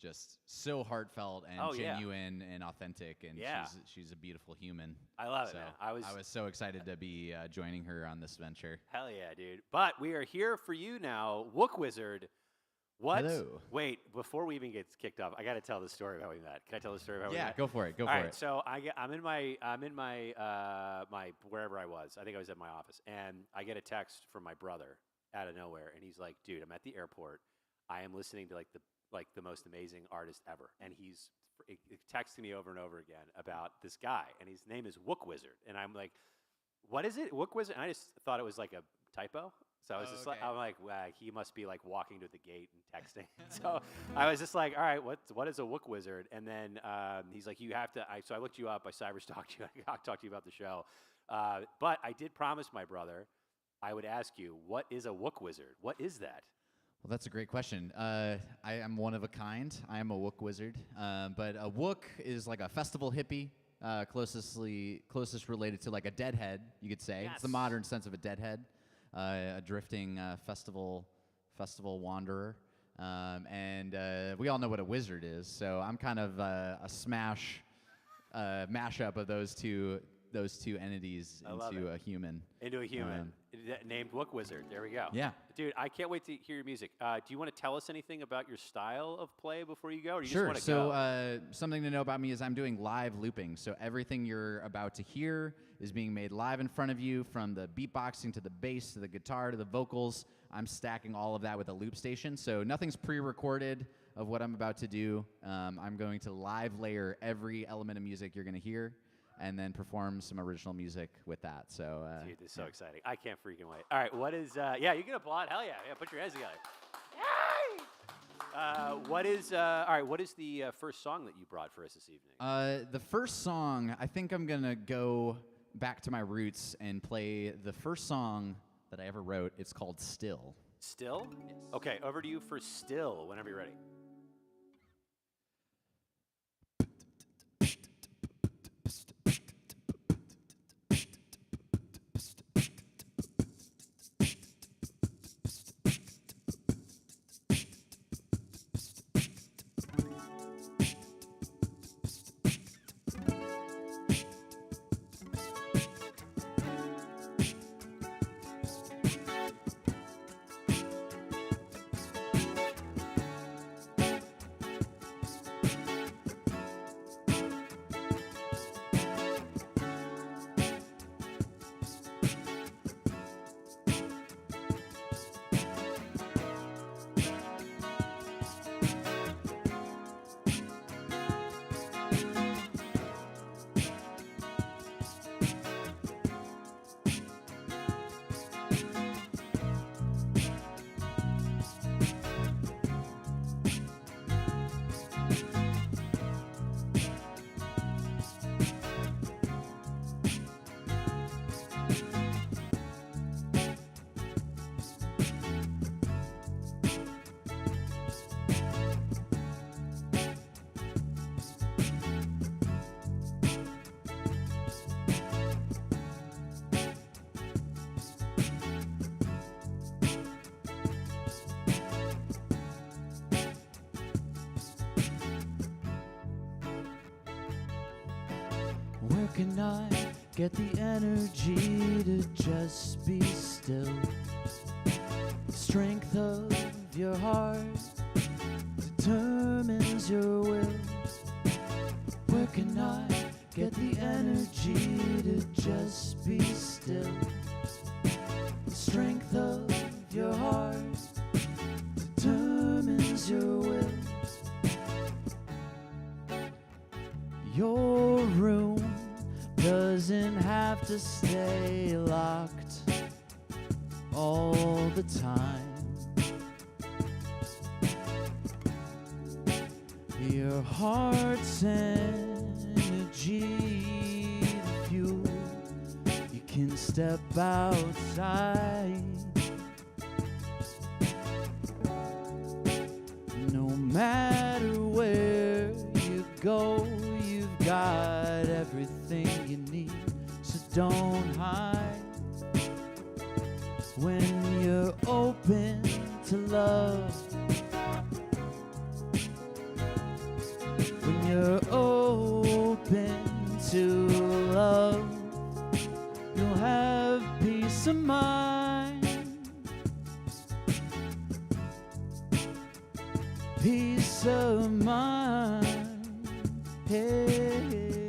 just so heartfelt and Oh, yeah. genuine and authentic, and Yeah. she's a beautiful human. I love it, So man. I was so excited to be joining her on this venture. Hell yeah, dude. But we are here for you now, Wook Wizard. What? Hello. Wait, before we even get kicked off, I got to tell the story about how we met. Can I tell the story about how we Yeah, met? go for it. Go All for right, it. so I'm in my my wherever I was. I think I was at my office, and I get a text from my brother out of nowhere, and he's like, "Dude, I'm at the airport. I am listening to like the most amazing artist ever," and he's texting me over and over again about this guy, and his name is Wook Wizard, and I'm like, "What is it, Wook Wizard?" And I just thought it was like a typo. So I was just like, okay. I'm like, wow, he must be like walking to the gate and texting. So I was just like, all right, what is a Wook Wizard? And then he's like, you have to. So I looked you up. I cyberstalked you. I talked to you about the show. But I did promise my brother I would ask you, what is a Wook Wizard? What is that? Well, that's a great question. I am one of a kind. I am a Wook wizard. But a Wook is like a festival hippie, closest related to like a deadhead, you could say. It's the Yes. modern sense of a deadhead, a drifting festival wanderer. And we all know what a wizard is. So I'm kind of a mashup of those two entities I love into it. a human. Into a human named Wook Wizard. There we go. Yeah. Dude, I can't wait to hear your music. Do you want to tell us anything about your style of play before you go, or you Sure. just want to So go? something to know about me is I'm doing live looping. So everything you're about to hear is being made live in front of you, from the beatboxing to the bass to the guitar to the vocals. I'm stacking all of that with a loop station. So nothing's pre-recorded of what I'm about to do. I'm going to live layer every element of music you're going to hear, and then perform some original music with that. So, Dude, this is so exciting. I can't freaking wait. All right, what is, yeah, you can applaud. Hell yeah. Yeah, put your hands together. Yay! What is, all right, what is the first song that you brought for us this evening? the first song, I think I'm going to go back to my roots and play the first song that I ever wrote. It's called Still. Still? Yes. Okay, over to you for Still, whenever you're ready. Working night, get the energy to just be still. Strength of your heart determines your will. Where can I get the energy to just be still? The strength of your heart determines your will. Your room doesn't have to stay locked all the time. Your heart's energy, the fuel. You can step outside. No matter where you go, you've got everything you need, so don't hide. When you're open to love, when you're open to love, you'll have peace of mind. Peace of mind. Hey.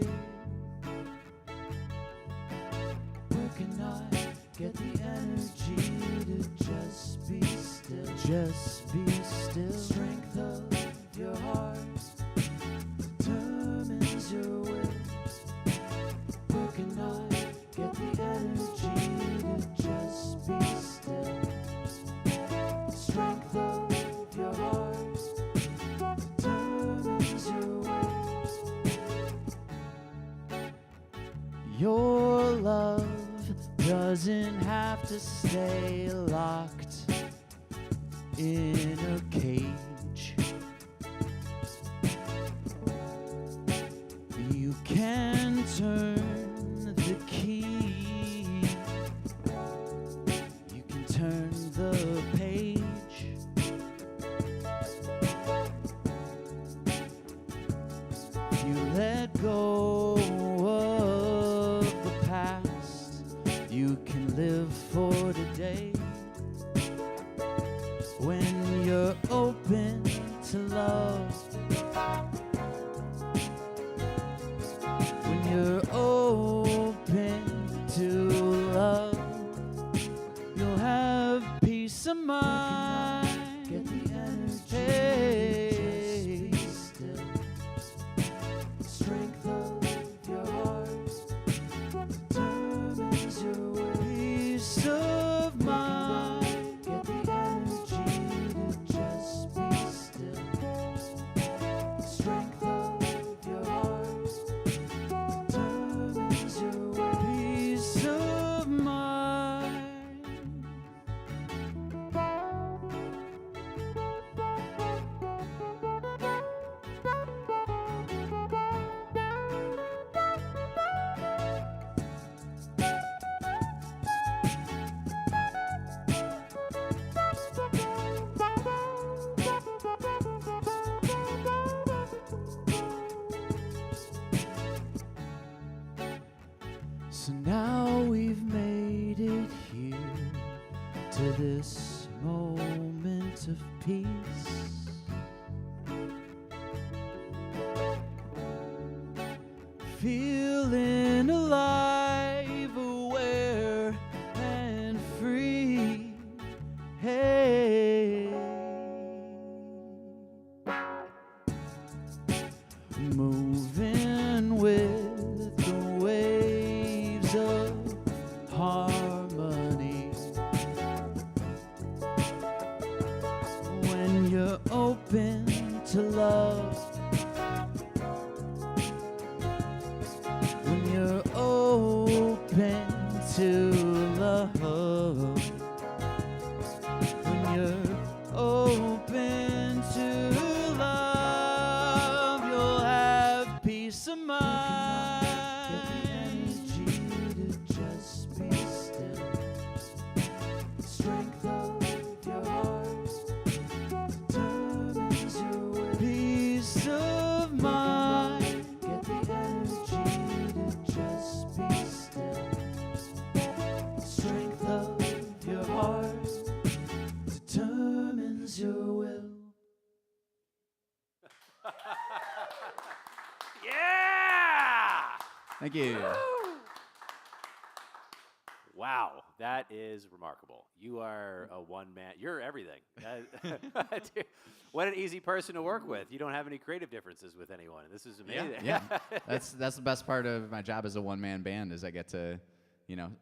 Where can I get the energy to just be still? Just be still. Strength of your heart determines your will. Where can I get the energy to just be still? Strength of your heart determines your will. Your love doesn't have to stay locked in a cage. You can turn the key. You can turn the page. If you let go of the past, you can live for today. When you're open to love, when you're open to love, you'll have peace of mind. Get the energy, hey. Just be still. Strength of your heart determines your will. Peace of mind. Get the energy to just be still. Strength of your heart determines your will. Peace of mind. So now we've made it here to this moment of peace. Feeling alive, aware and free. Hey. Moving with the waves of harmony. When you're open to love, when you're open to love, when you're open to love, you'll have peace of mind. Get the energy to just be still. Strength of your heart determines your will. Peace of mind. Get the energy to just be still. Thank you. Wow, that is remarkable. You are a one-man. You're everything. Dude, what an easy person to work with. You don't have any creative differences with anyone. This is amazing. Yeah. That's the best part of my job as a one-man band is I get to,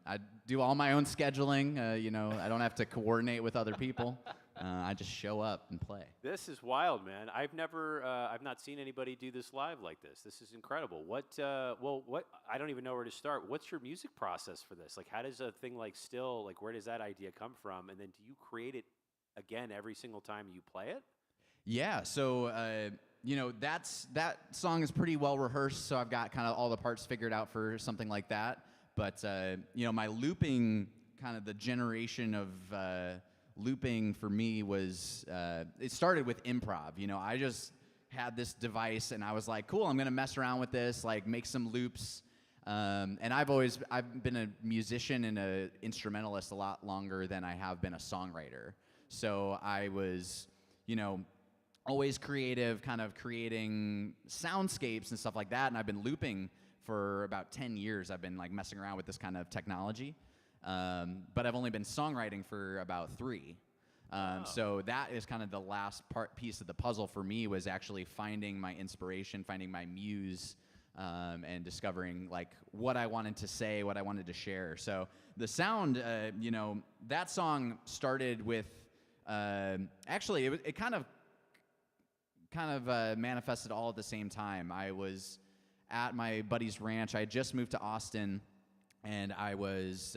I do all my own scheduling. I don't have to coordinate with other people. I just show up and play. This is wild, man. I've not seen anybody do this live like this. This is incredible. What? I don't even know where to start. What's your music process for this? Like, how does a thing like Still, like, where does that idea come from? And then do you create it again every single time you play it? Yeah. So, that song is pretty well rehearsed. So I've got kind of all the parts figured out for something like that. But my looping, kind of the generation of looping for me was, it started with improv. I just had this device and I was like, cool, I'm going to mess around with this, like make some loops. And I've been a musician and an instrumentalist a lot longer than I have been a songwriter. So I was, always creative, kind of creating soundscapes and stuff like that. And I've been looping for about 10 years. I've been like messing around with this kind of technology. But I've only been songwriting for about 3. So that is kind of the last piece of the puzzle for me, was actually finding my inspiration, finding my muse, and discovering like what I wanted to say, what I wanted to share. So the sound, that song started with, actually it kind of manifested all at the same time. I was at my buddy's ranch. I had just moved to Austin. And I was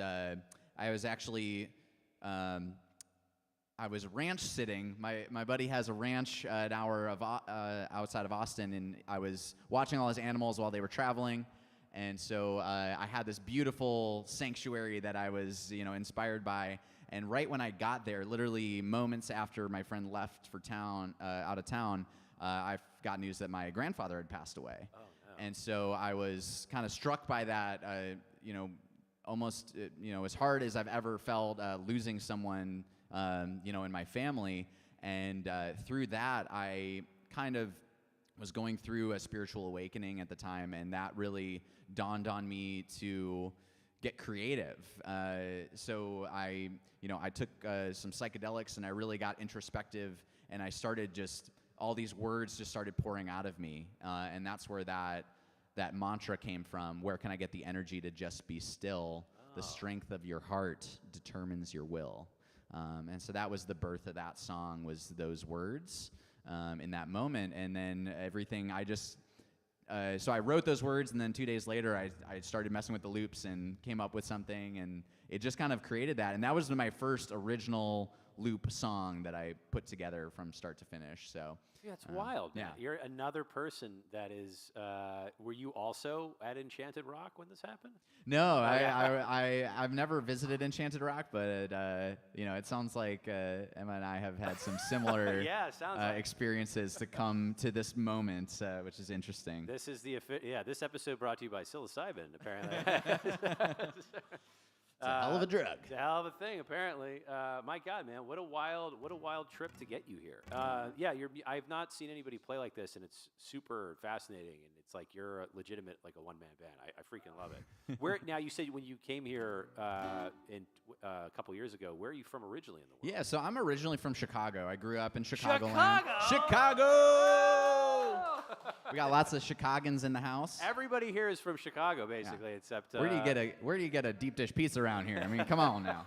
actually, I was ranch sitting. My buddy has a ranch an hour outside of Austin, and I was watching all his animals while they were traveling. And so I had this beautiful sanctuary that I was, inspired by. And right when I got there, literally moments after my friend left for town, out of town, I got news that my grandfather had passed away. Oh, no. And so I was kind of struck by that. Almost, as hard as I've ever felt losing someone, in my family. And through that, I kind of was going through a spiritual awakening at the time, and that really dawned on me to get creative. So I took some psychedelics, and I really got introspective, and I started all these words just started pouring out of me. And that's where that mantra came from. Where can I get the energy to just be still? The strength of your heart determines your will. And so that was the birth of that song, was those words in that moment. And then everything, so I wrote those words, and then 2 days later, I started messing with the loops and came up with something, and it just kind of created that. And that was my first original loop song that I put together from start to finish. So yeah, it's wild. Man. Yeah. You're another person that is. Were you also at Enchanted Rock when this happened? No, I've never visited Enchanted Rock, but it sounds like Emma and I have had some similar experiences to come to this moment, which is interesting. This is this episode brought to you by psilocybin, apparently. It's a hell of a drug. It's a hell of a thing, apparently. My God, man, what a wild trip to get you here. I've not seen anybody play like this, and it's super fascinating. And it's like you're a legitimate, like a one-man band. I freaking love it. Where now? You said when you came here a couple years ago. Where are you from originally in the world? Yeah, so I'm originally from Chicago. I grew up in Chicago. We got lots of Chicagoans in the house. Everybody here is from Chicago, basically, except where do you get a deep dish pizza around here? I mean, come on now.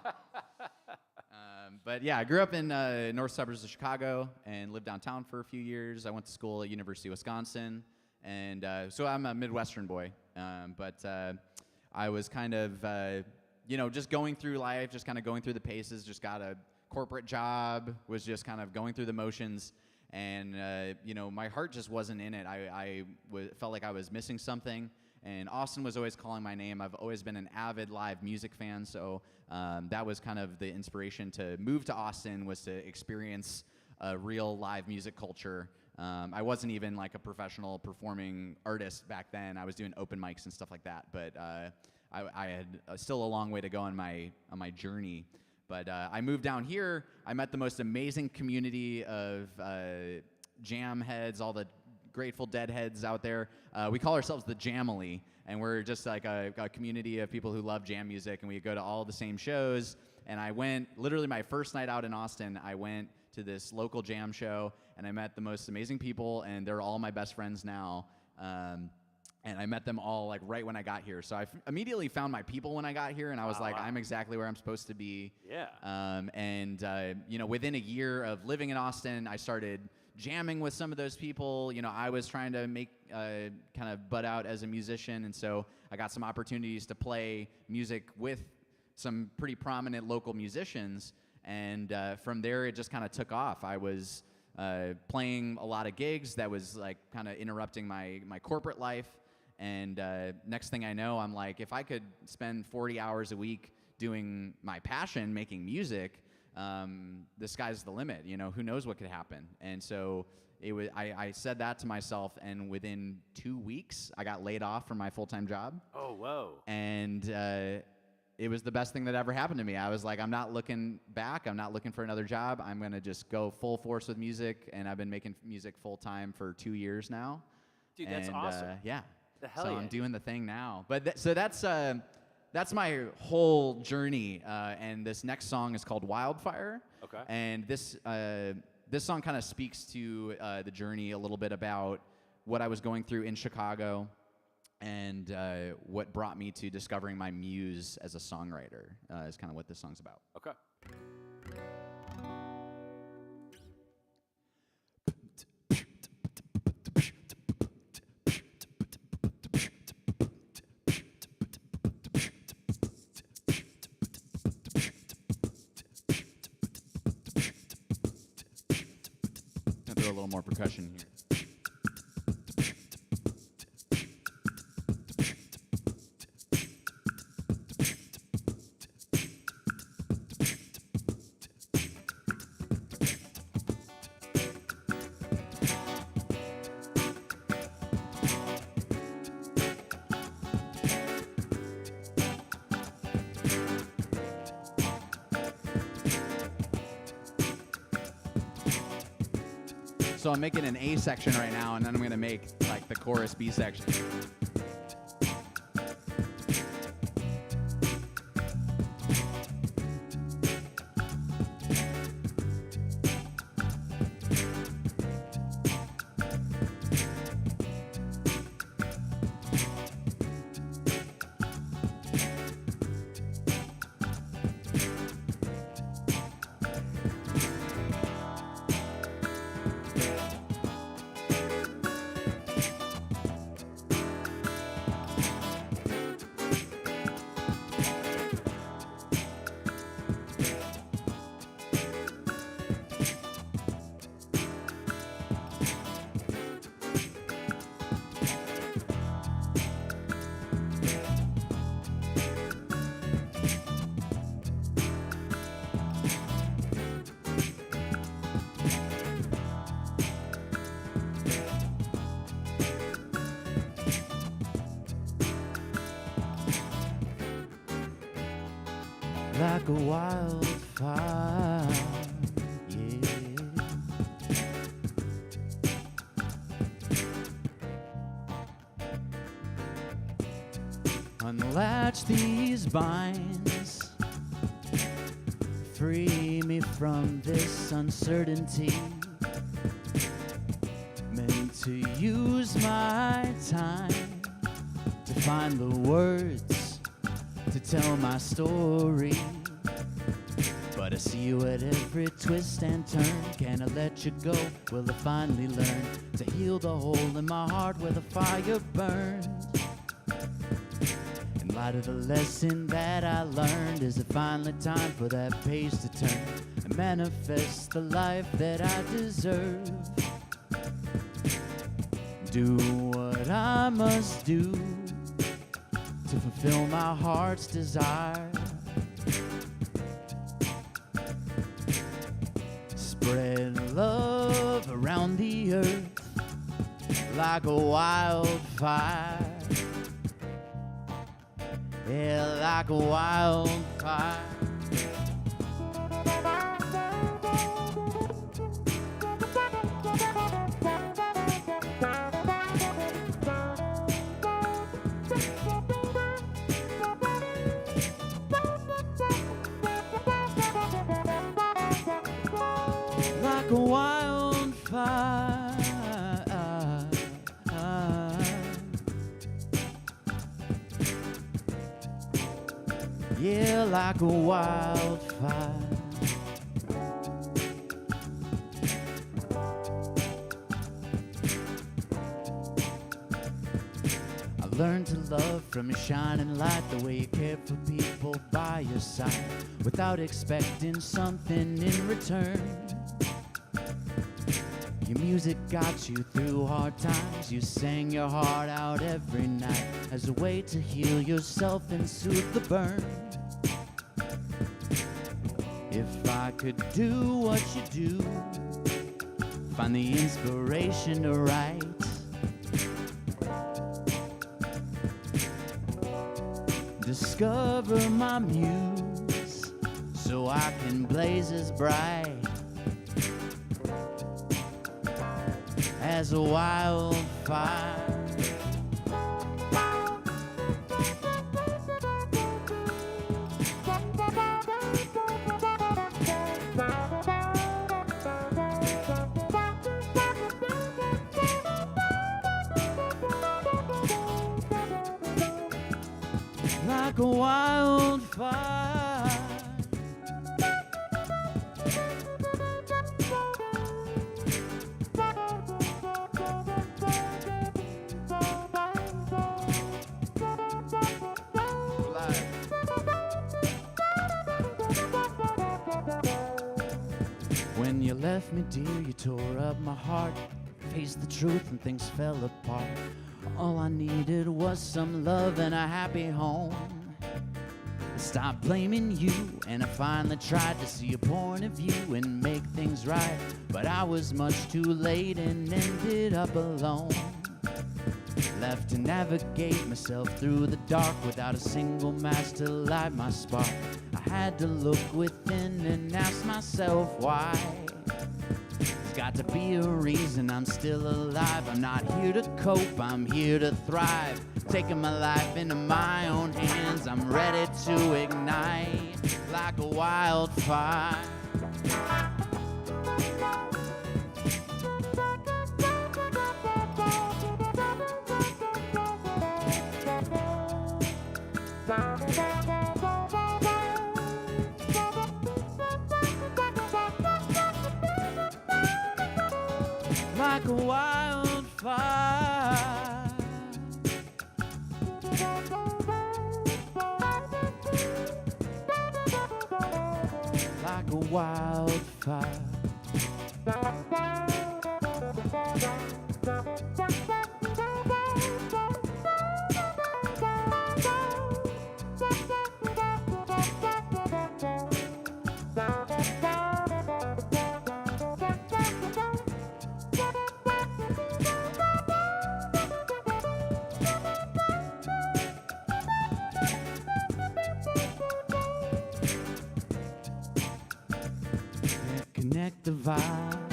But yeah, I grew up in north suburbs of Chicago and lived downtown for a few years. I went to school at University of Wisconsin, and so I'm a Midwestern boy. But I was kind of just going through life, just kind of going through the paces. Just got a corporate job, was just kind of going through the motions. And, my heart just wasn't in it. I felt like I was missing something. And Austin was always calling my name. I've always been an avid live music fan. So that was kind of the inspiration to move to Austin, was to experience a real live music culture. I wasn't even like a professional performing artist back then. I was doing open mics and stuff like that. But I had still a long way to go on my journey. But I moved down here. I met the most amazing community of jam heads, all the Grateful Dead heads out there. We call ourselves the Jamily, and we're just like a community of people who love jam music, and we go to all the same shows. And I went, literally my first night out in Austin, I went to this local jam show, and I met the most amazing people, and they're all my best friends now. And I met them all like right when I got here. So I immediately found my people when I got here, and I was like, I'm exactly where I'm supposed to be. Yeah. You know, within a year of living in Austin, I started jamming with some of those people. You know, I was trying to make kind of butt out as a musician, and so I got some opportunities to play music with some pretty prominent local musicians. And from there, it just kind of took off. I was playing a lot of gigs that was like kind of interrupting my corporate life. And next thing I know, I'm like, if I could spend 40 hours a week doing my passion, making music, the sky's the limit. You know, who knows what could happen? And so I said that to myself, and within 2 weeks, I got laid off from my full-time job. Oh, whoa. And it was the best thing that ever happened to me. I was like, I'm not looking back. I'm not looking for another job. I'm going to just go full force with music, and I've been making music full-time for 2 years now. Dude, that's awesome. Yeah. The hell so yeah. I'm doing the thing now. But so that's my whole journey. And this next song is called Wildfire. Okay. And this song kind of speaks to the journey a little bit about what I was going through in Chicago and what brought me to discovering my muse as a songwriter is kind of what this song's about. Okay. Throw a little more percussion here. So I'm making an A section right now, and then I'm going to make like the chorus B section. Like a wildfire, yeah. Unlatch these binds, free me from this uncertainty. Meant to use my time to find the words to tell my story, but I see you at every twist and turn. Can I let you go? Will I finally learn to heal the hole in my heart where the fire burns? In light of the lesson that I learned, is it finally time for that page to turn and manifest the life that I deserve? Do what I must do to fulfill my heart's desire. Spread love around the earth like a wildfire. Yeah, like a wildfire. Yeah, like a wildfire. I learned to love from your shining light, the way you cared for people by your side, without expecting something in return. Your music got you through hard times. You sang your heart out every night as a way to heal yourself and soothe the burn. If I could do what you do, find the inspiration to write, discover my muse so I can blaze as bright as a wildfire. Like a wildfire. When you left me, dear, you tore up my heart. Faced the truth and things fell apart. All I needed was some love and a happy home. I stopped blaming you, and I finally tried to see a point of view and make things right. But I was much too late and ended up alone, left to navigate myself through the dark without a single match to light my spark. I had to look within and ask myself why. There's got to be a reason I'm still alive. I'm not here to cope, I'm here to thrive. Taking my life into my own hands, I'm ready to ignite like a wildfire. Like a wildfire. Like a wildfire. Connect the vibe,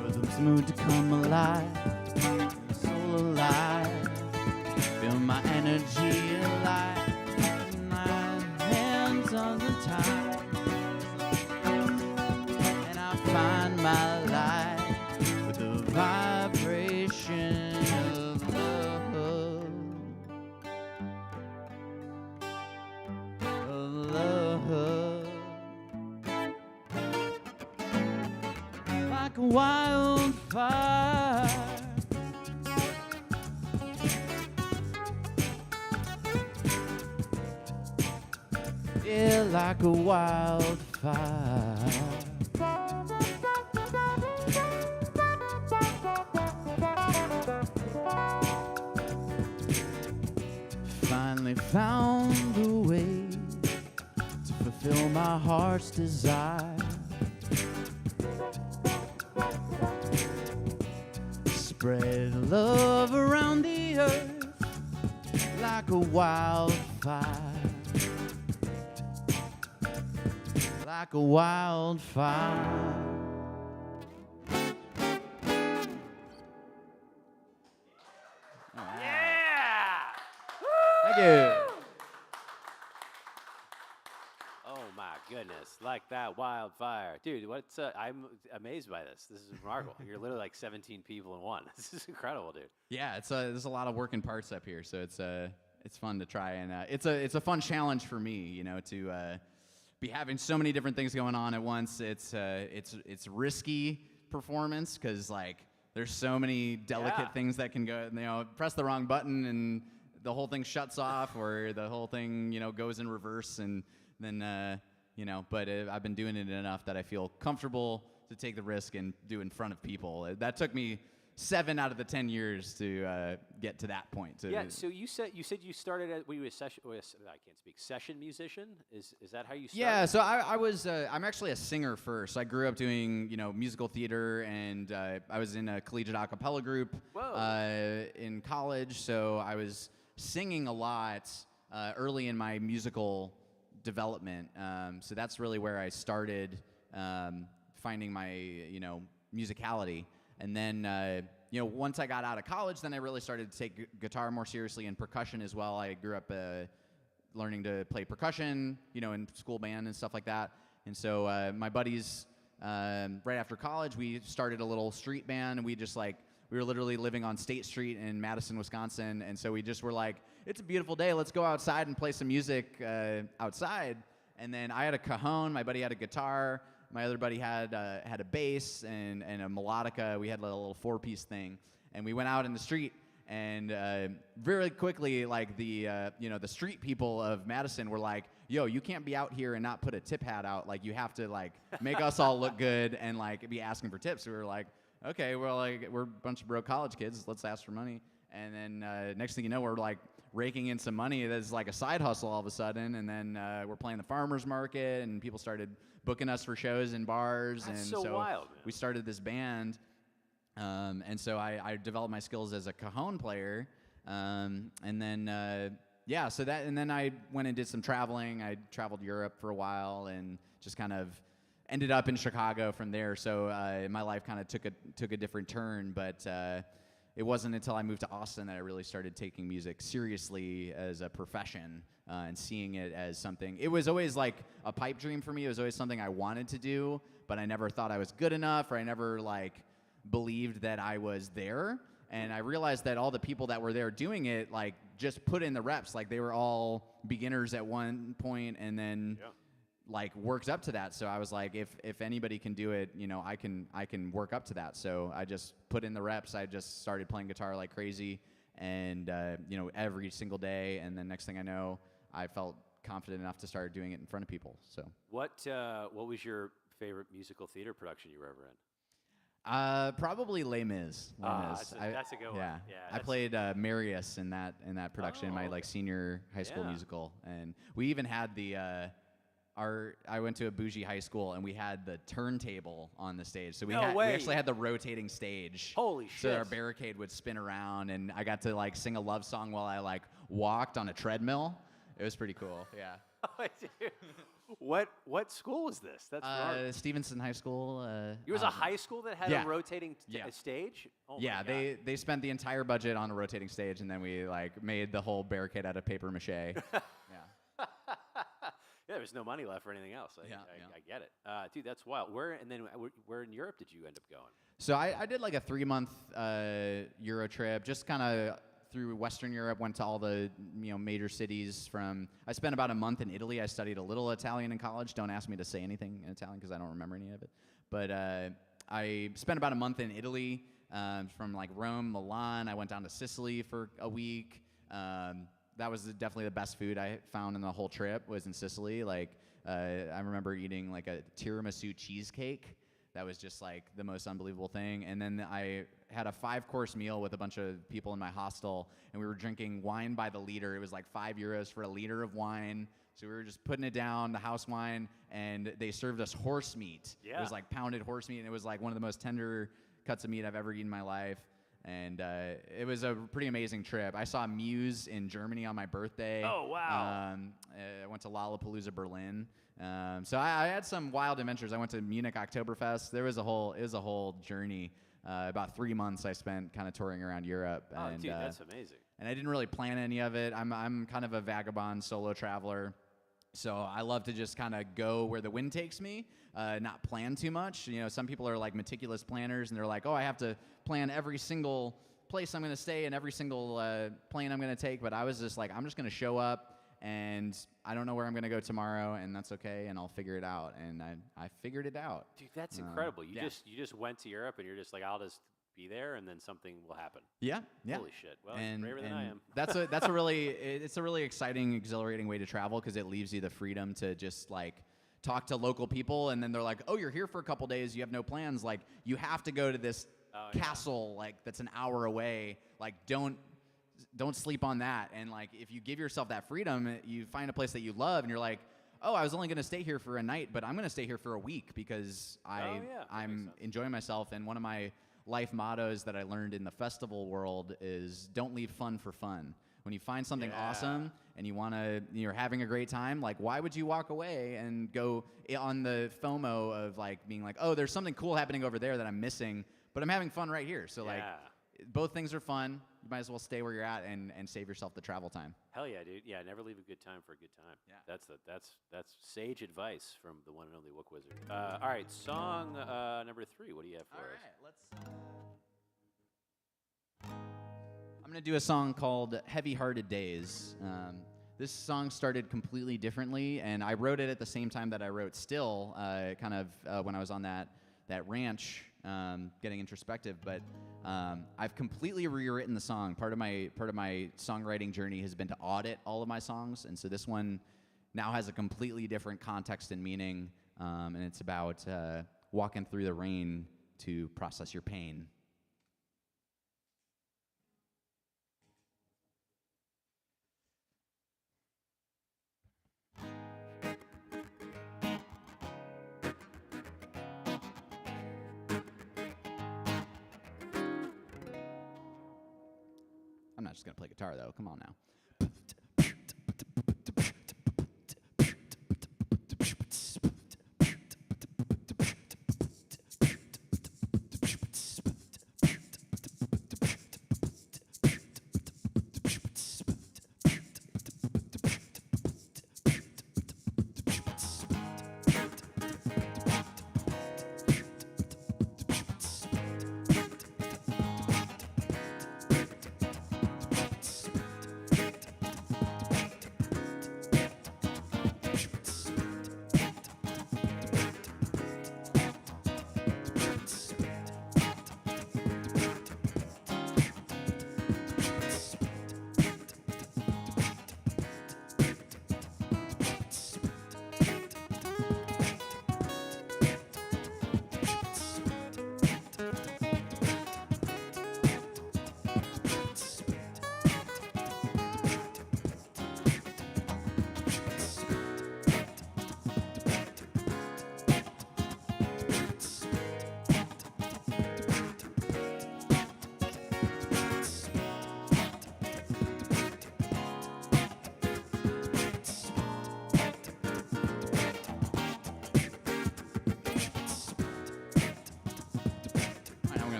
rhythm's mood to come alive, soul alive, feel my energy alive, my hands on the time, and I find my life with the vibration of love, of love. Like a wildfire. Yeah, like a wildfire. Finally found a way to fulfill my heart's desire. Spread love around the earth like a wildfire. Like a wildfire. Yeah! Thank you. Oh my goodness, like that wildfire. Dude, what's I'm amazed by this. This is remarkable. You're literally like 17 people in one. This is incredible, dude. Yeah, it's there's a lot of working parts up here, so it's it's fun to try, and it's a fun challenge for me, you know, to be having so many different things going on at once. It's risky performance because like there's so many delicate things that can go. You know, press the wrong button and the whole thing shuts off, or the whole thing, you know, goes in reverse, and then you know. But I've been doing it enough that I feel comfortable to take the risk and do in front of people. That took me 7 out of the 10 years to get to that point. Yeah. So you said you started at, were you a session? I can't speak. Session musician? Is that how you started? Yeah. So I was I'm actually a singer first. I grew up doing, you know, musical theater, and I was in a collegiate a cappella group in college. So I was singing a lot early in my musical development. So that's really where I started finding my, you know, musicality. And then, you know, once I got out of college, then I really started to take guitar more seriously, and percussion as well. I grew up learning to play percussion, you know, in school band and stuff like that. And so my buddies, right after college, we started a little street band, and we were literally living on State Street in Madison, Wisconsin. And so we just were like, it's a beautiful day. Let's go outside and play some music outside. And then I had a cajon. My buddy had a guitar. My other buddy had a bass and a melodica. We had a little 4-piece thing, and we went out in the street. And very quickly, like the street people of Madison were like, "Yo, you can't be out here and not put a tip hat out. Like, you have to like make us all look good and like be asking for tips." So we were like, "Okay, well, like we're a bunch of broke college kids. Let's ask for money." And then next thing you know, we're like raking in some money that's like a side hustle all of a sudden. And then we're playing the farmers market, and people started booking us for shows in bars. That's and so wild, man. We started this band, and so I developed my skills as a cajon player, and then so that, and then I went and did some traveling. I traveled Europe for a while, and just kind of ended up in Chicago from there. So my life kind of took a different turn, but it wasn't until I moved to Austin that I really started taking music seriously as a profession and seeing it as something. It was always like a pipe dream for me. It was always something I wanted to do, but I never thought I was good enough, or I never like believed that I was there. And I realized that all the people that were there doing it, like, just put in the reps. Like, they were all beginners at one point, and then like worked up to that. So I was like, if anybody can do it, you know, I can work up to that. So I just put in the reps. I just started playing guitar like crazy, and you know, every single day. And then next thing I know, I felt confident enough to start doing it in front of people. So what was your favorite musical theater production you were ever in? Probably Les Mis. That's a good one. Yeah, Yeah, I played Marius in that production in my like senior high school musical, and we even had I went to a bougie high school, and we had the turntable on the stage. So we actually had the rotating stage. Holy shit! So our barricade would spin around, and I got to like sing a love song while I like walked on a treadmill. It was pretty cool. Yeah. What school was this? That's Stevenson High School. It was a high school that had a rotating stage? Oh yeah, they spent the entire budget on a rotating stage, and then we like made the whole barricade out of paper mache. Yeah. Yeah, there was no money left for anything else. I get it. Dude, that's wild. Where in Europe did you end up going? So I did like a 3-month Euro trip, just kind of through Western Europe, went to all the major cities. I spent about a month in Italy. I studied a little Italian in college. Don't ask me to say anything in Italian because I don't remember any of it. But I spent about a month in Italy, from like Rome, Milan. I went down to Sicily for a week. That was definitely the best food I found in the whole trip was in Sicily. Like I remember eating like a tiramisu cheesecake. That was just like the most unbelievable thing. And then I had a 5-course meal with a bunch of people in my hostel, and we were drinking wine by the liter. It was like €5 for a liter of wine. So we were just putting it down, the house wine, and they served us horse meat. Yeah. It was like pounded horse meat, and it was like one of the most tender cuts of meat I've ever eaten in my life. And it was a pretty amazing trip. I saw Muse in Germany on my birthday. Oh, wow. I went to Lollapalooza, Berlin. So I had some wild adventures. I went to Munich Oktoberfest. It was a whole journey. About 3 months I spent kind of touring around Europe. Oh, dude, that's amazing. And I didn't really plan any of it. I'm kind of a vagabond solo traveler. So I love to just kind of go where the wind takes me, not plan too much. Some people are like meticulous planners, and they're like, oh, I have to plan every single place I'm going to stay and every single plane I'm going to take, but I was just like, I'm just going to show up, and I don't know where I'm going to go tomorrow, and that's okay, and I'll figure it out. And I figured it out. Dude, that's incredible. You yeah. just went to Europe, and you're just like, I'll just be there, and then something will happen. Yeah. Holy shit. Well, you're braver than I am. That's a really exciting, exhilarating way to travel, because it leaves you the freedom to just like talk to local people, and then they're like, oh, you're here for a couple days, you have no plans, like you have to go to this castle like that's an hour away, like don't sleep on that. And like if you give yourself that freedom, you find a place that you love, and you're like, oh, I was only going to stay here for a night, but I'm going to stay here for a week because I'm enjoying myself. And one of my life mottos that I learned in the festival world is don't leave fun for fun. When you find something awesome and you're having a great time, like why would you walk away and go on the FOMO of like being like, oh, there's something cool happening over there that I'm missing, but I'm having fun right here. So like both things are fun. You might as well stay where you're at and save yourself the travel time. Hell yeah, dude. Yeah, never leave a good time for a good time. Yeah. That's sage advice from the one and only Wook Wizard. All right, song number 3. What do you have for us? I'm going to do a song called Heavy Hearted Days. This song started completely differently, and I wrote it at the same time that I wrote Still, kind of when I was on that ranch, getting introspective. But I've completely rewritten the song. Part of my songwriting journey has been to audit all of my songs, and so this one now has a completely different context and meaning, and it's about walking through the rain to process your pain. I'm not just going to play guitar, though. Come on now.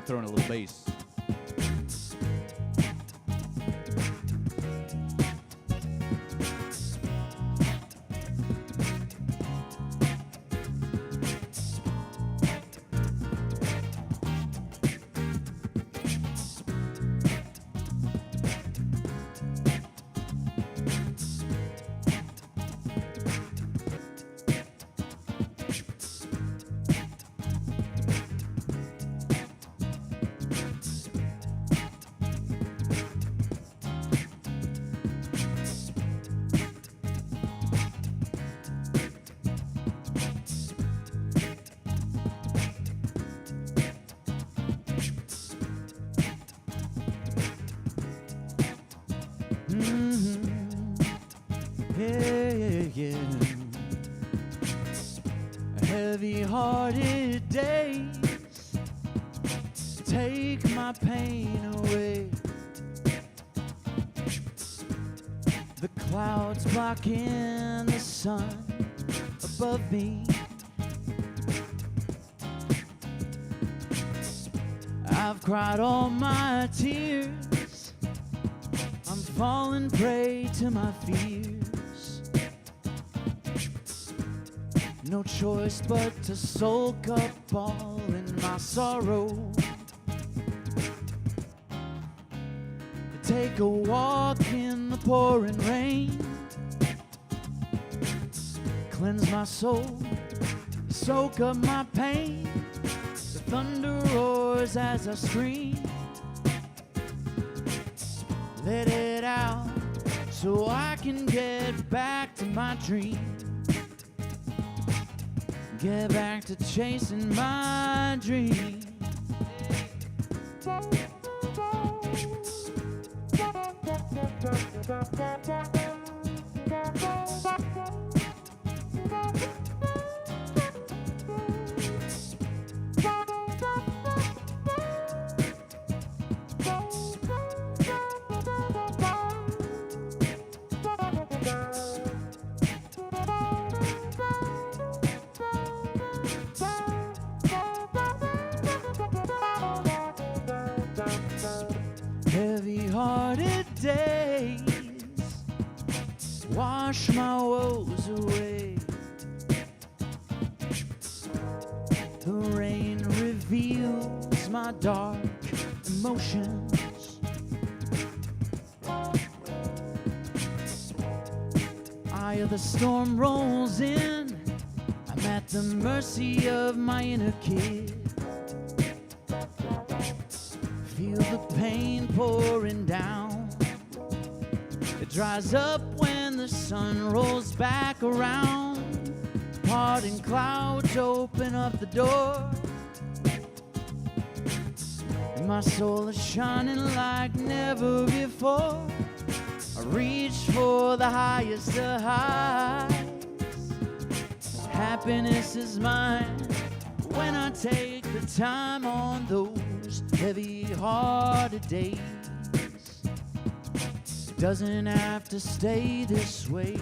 Throwing a little bass. Yeah. Heavy-hearted days take my pain away. The clouds blocking the sun above me. I've cried all my tears. I'm falling prey to my fears. No choice but to soak up all in my sorrow. take a walk in the pouring rain, cleanse my soul, soak up my pain. The thunder roars as I scream, let it out so I can get back to my dream, get back to chasing my dream. Heavy-hearted days wash my woes away. The rain reveals my dark emotions. Eye of the storm rolls in. I'm at the mercy of my inner kid. Feel the pain pouring down. It dries up when the sun rolls back around. Parting clouds open up the door. And my soul is shining like never before. I reach for the highest of highs. Happiness is mine when I take the time on those heavy-hearted days. It doesn't have to stay this way.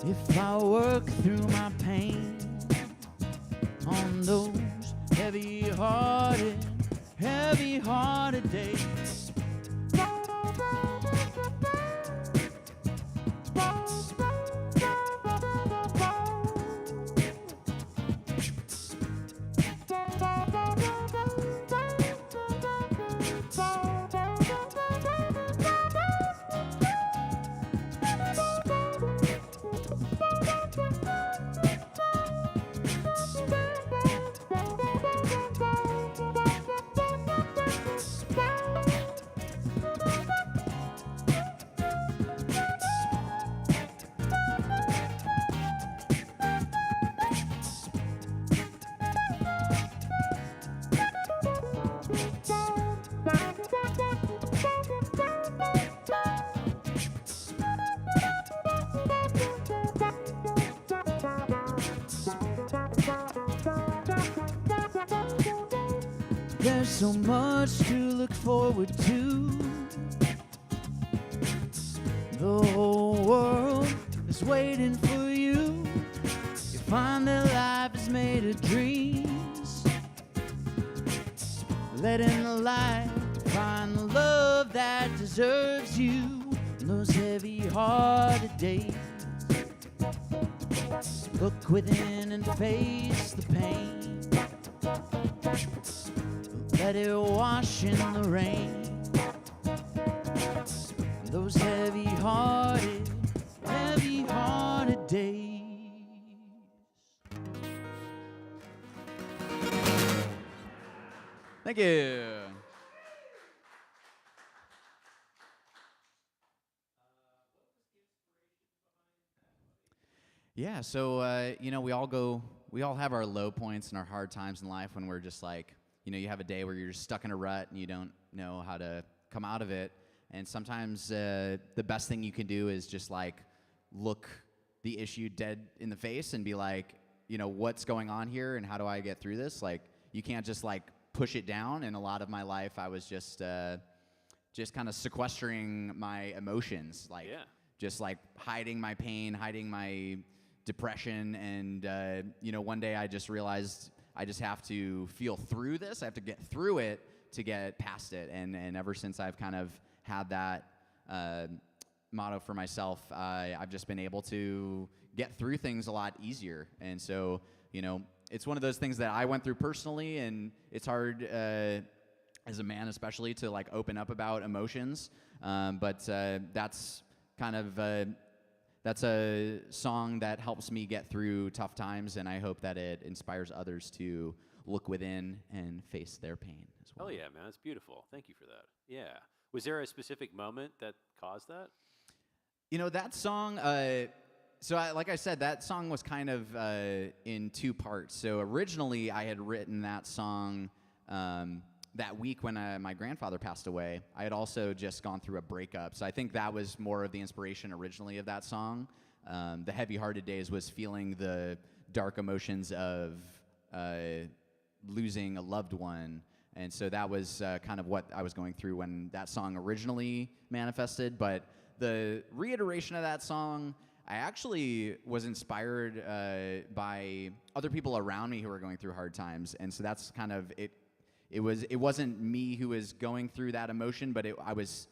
If I work through my pain on those heavy-hearted days. There's so much to look forward to. The whole world is waiting for you. You find that life is made of dreams. Let in the light, find the love that deserves you. Those heavy-hearted days. Look within and face the pain. Let it wash in the rain. Those heavy-hearted days. Thank you. Yeah, so we all have our low points and our hard times in life when we're just like, you have a day where you're just stuck in a rut and you don't know how to come out of it. And sometimes the best thing you can do is just like look the issue dead in the face and be like, what's going on here and how do I get through this? Like, you can't just like push it down. And a lot of my life, I was just kind of sequestering my emotions, like just like hiding my pain, hiding my depression. And one day I just realized I just have to feel through this. I have to get through it to get past it. And ever since I've kind of had that motto for myself, I've just been able to get through things a lot easier. And so, it's one of those things that I went through personally, and it's hard as a man, especially to like open up about emotions. But that's kind of that's a song that helps me get through tough times, and I hope that it inspires others to look within and face their pain as well. Hell yeah, man, that's beautiful. Thank you for that. Yeah. Was there a specific moment that caused that? You know, that song, like I said, that song was kind of in two parts. So originally I had written that song that week when my grandfather passed away. I had also just gone through a breakup. So I think that was more of the inspiration originally of that song. The Heavy Hearted Days was feeling the dark emotions of losing a loved one. And so that was kind of what I was going through when that song originally manifested. But the reiteration of that song, I actually was inspired by other people around me who were going through hard times. And so that's kind of it. It wasn't me who was going through that emotion, but I was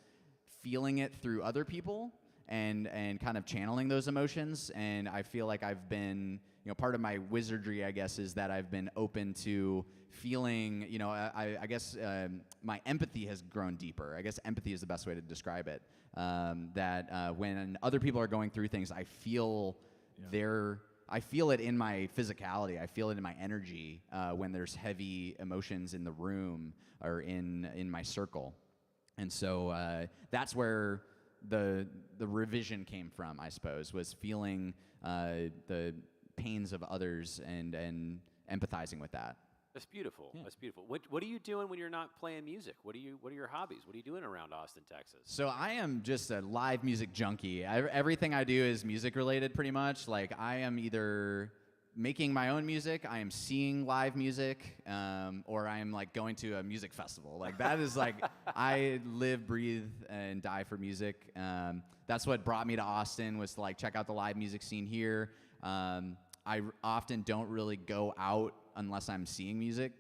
feeling it through other people and kind of channeling those emotions. And I feel like I've been, part of my wizardry, I guess, is that I've been open to feeling, I guess my empathy has grown deeper. I guess empathy is the best way to describe it. That when other people are going through things, I feel I feel it in my physicality. I feel it in my energy when there's heavy emotions in the room or in my circle. And so that's where the revision came from, I suppose, was feeling the pains of others and empathizing with that. That's beautiful. Yeah. That's beautiful. What are you doing when you're not playing music? What are your hobbies? What are you doing around Austin, Texas? So I am just a live music junkie. Everything I do is music related, pretty much. Like I am either making my own music, I am seeing live music, or I am like going to a music festival. Like that is like I live, breathe, and die for music. That's what brought me to Austin, was to like check out the live music scene here. I often don't really go out unless I'm seeing music.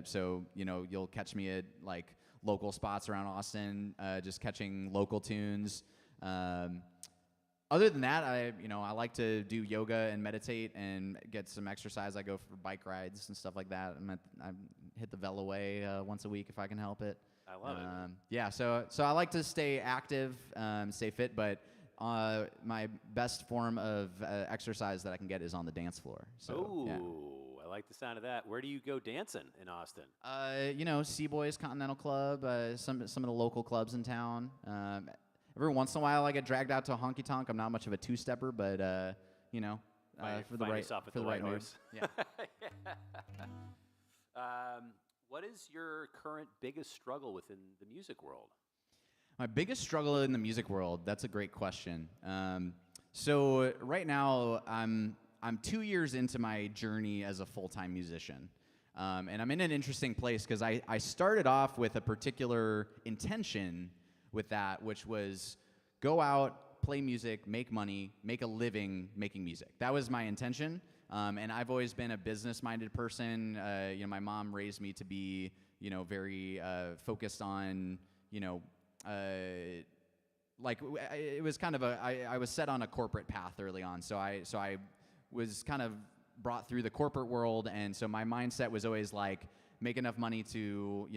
So, you'll catch me at like local spots around Austin, just catching local tunes. Other than that, I like to do yoga and meditate and get some exercise. I go for bike rides and stuff like that. I hit the Veloway once a week if I can help it. I love it. Yeah, so I like to stay active, stay fit, but my best form of exercise that I can get is on the dance floor. So, yeah. I like the sound of that. Where do you go dancing in Austin? Seaboys Continental Club, some of the local clubs in town. Every once in a while, I get dragged out to a honky tonk. I'm not much of a two-stepper, but for the right horse. Yeah. What is your current biggest struggle within the music world? My biggest struggle in the music world, that's a great question. So right now, I'm 2 years into my journey as a full-time musician. And I'm in an interesting place because I started off with a particular intention with that, which was go out, play music, make money, make a living making music. That was my intention. And I've always been a business-minded person. My mom raised me to be, very focused on, it was kind of I was set on a corporate path early on. So I was kind of brought through the corporate world, and so my mindset was always like make enough money to,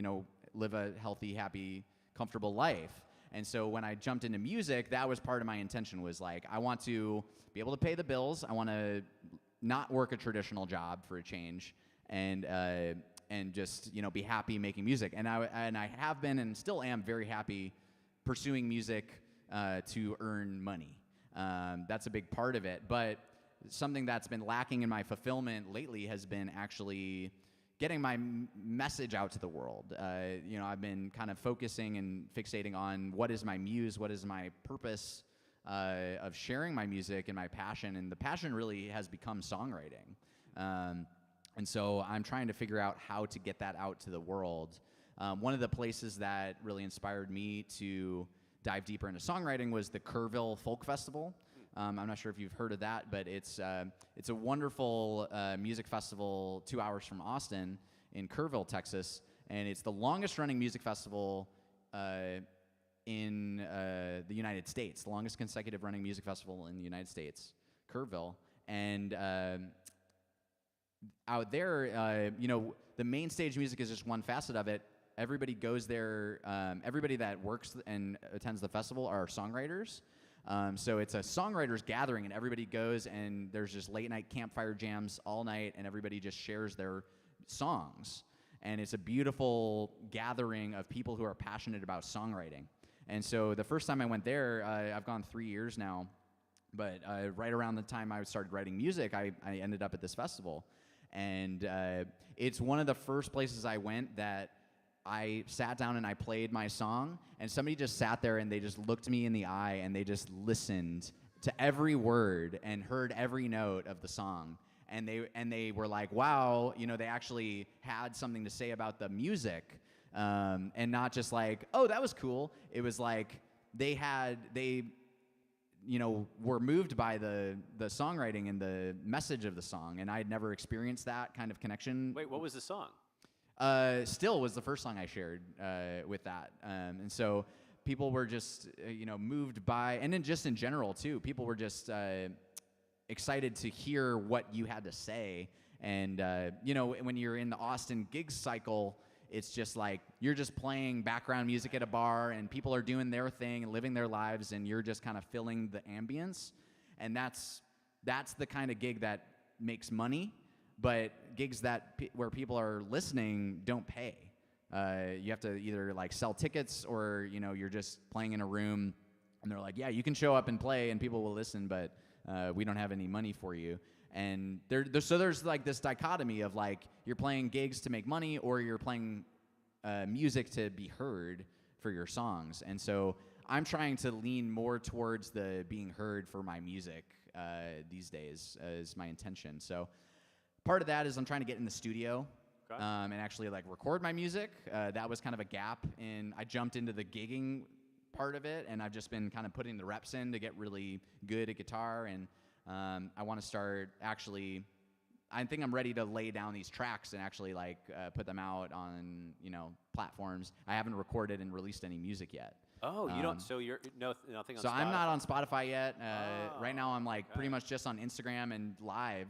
live a healthy, happy, comfortable life. And so when I jumped into music, that was part of my intention, was like I want to be able to pay the bills. I want to not work a traditional job for a change, and just be happy making music. And I have been and still am very happy pursuing music to earn money. That's a big part of it. But something that's been lacking in my fulfillment lately has been actually getting my message out to the world. I've been kind of focusing and fixating on what is my muse, what is my purpose of sharing my music and my passion. And the passion really has become songwriting. And so I'm trying to figure out how to get that out to the world. One of the places that really inspired me to dive deeper into songwriting was the Kerrville Folk Festival. I'm not sure if you've heard of that, but it's a wonderful music festival 2 hours from Austin in Kerrville, Texas, and it's the longest-running music festival in the United States, the longest consecutive running music festival in the United States, Kerrville. And out there, the main stage music is just one facet of it. everybody goes there. Everybody that works and attends the festival are songwriters. So it's a songwriters gathering, and everybody goes, and there's just late night campfire jams all night, and everybody just shares their songs. And it's a beautiful gathering of people who are passionate about songwriting. And so the first time I went there, I've gone 3 years now, but right around the time I started writing music, I ended up at this festival. And it's one of the first places I went that I sat down and I played my song, and somebody just sat there and they just looked me in the eye and they just listened to every word and heard every note of the song. And they were like, wow, you know, they actually had something to say about the music, and not just like, oh, that was cool. It was like they you know, were moved by the songwriting and the message of the song, and I had never experienced that kind of connection. Wait, what was the song? Still was the first song I shared with that. And so people were just, you know, moved by, and then just in general, too, people were just excited to hear what you had to say. And, you know, when you're in the Austin gigs cycle, it's just like you're just playing background music at a bar, and people are doing their thing and living their lives, and you're just kind of filling the ambience. And that's the kind of gig that makes money. But gigs that where people are listening don't pay. You have to either like sell tickets, or you know, you're just playing in a room, and they're like, yeah, you can show up and play, and people will listen, but we don't have any money for you. And so there's like this dichotomy of like you're playing gigs to make money, or you're playing music to be heard for your songs. And so I'm trying to lean more towards the being heard for my music these days is my intention. So part of that is I'm trying to get in the studio, Okay. And actually like record my music. That was kind of a gap I jumped into the gigging part of it, and I've just been kind of putting the reps in to get really good at guitar. And I want to start actually, I think I'm ready to lay down these tracks and actually like put them out on, you know, platforms. I haven't recorded and released any music yet. Oh, you don't. So you're nothing on. So Spotify. I'm not on Spotify yet. Right now I'm like okay. pretty much just on Instagram and live.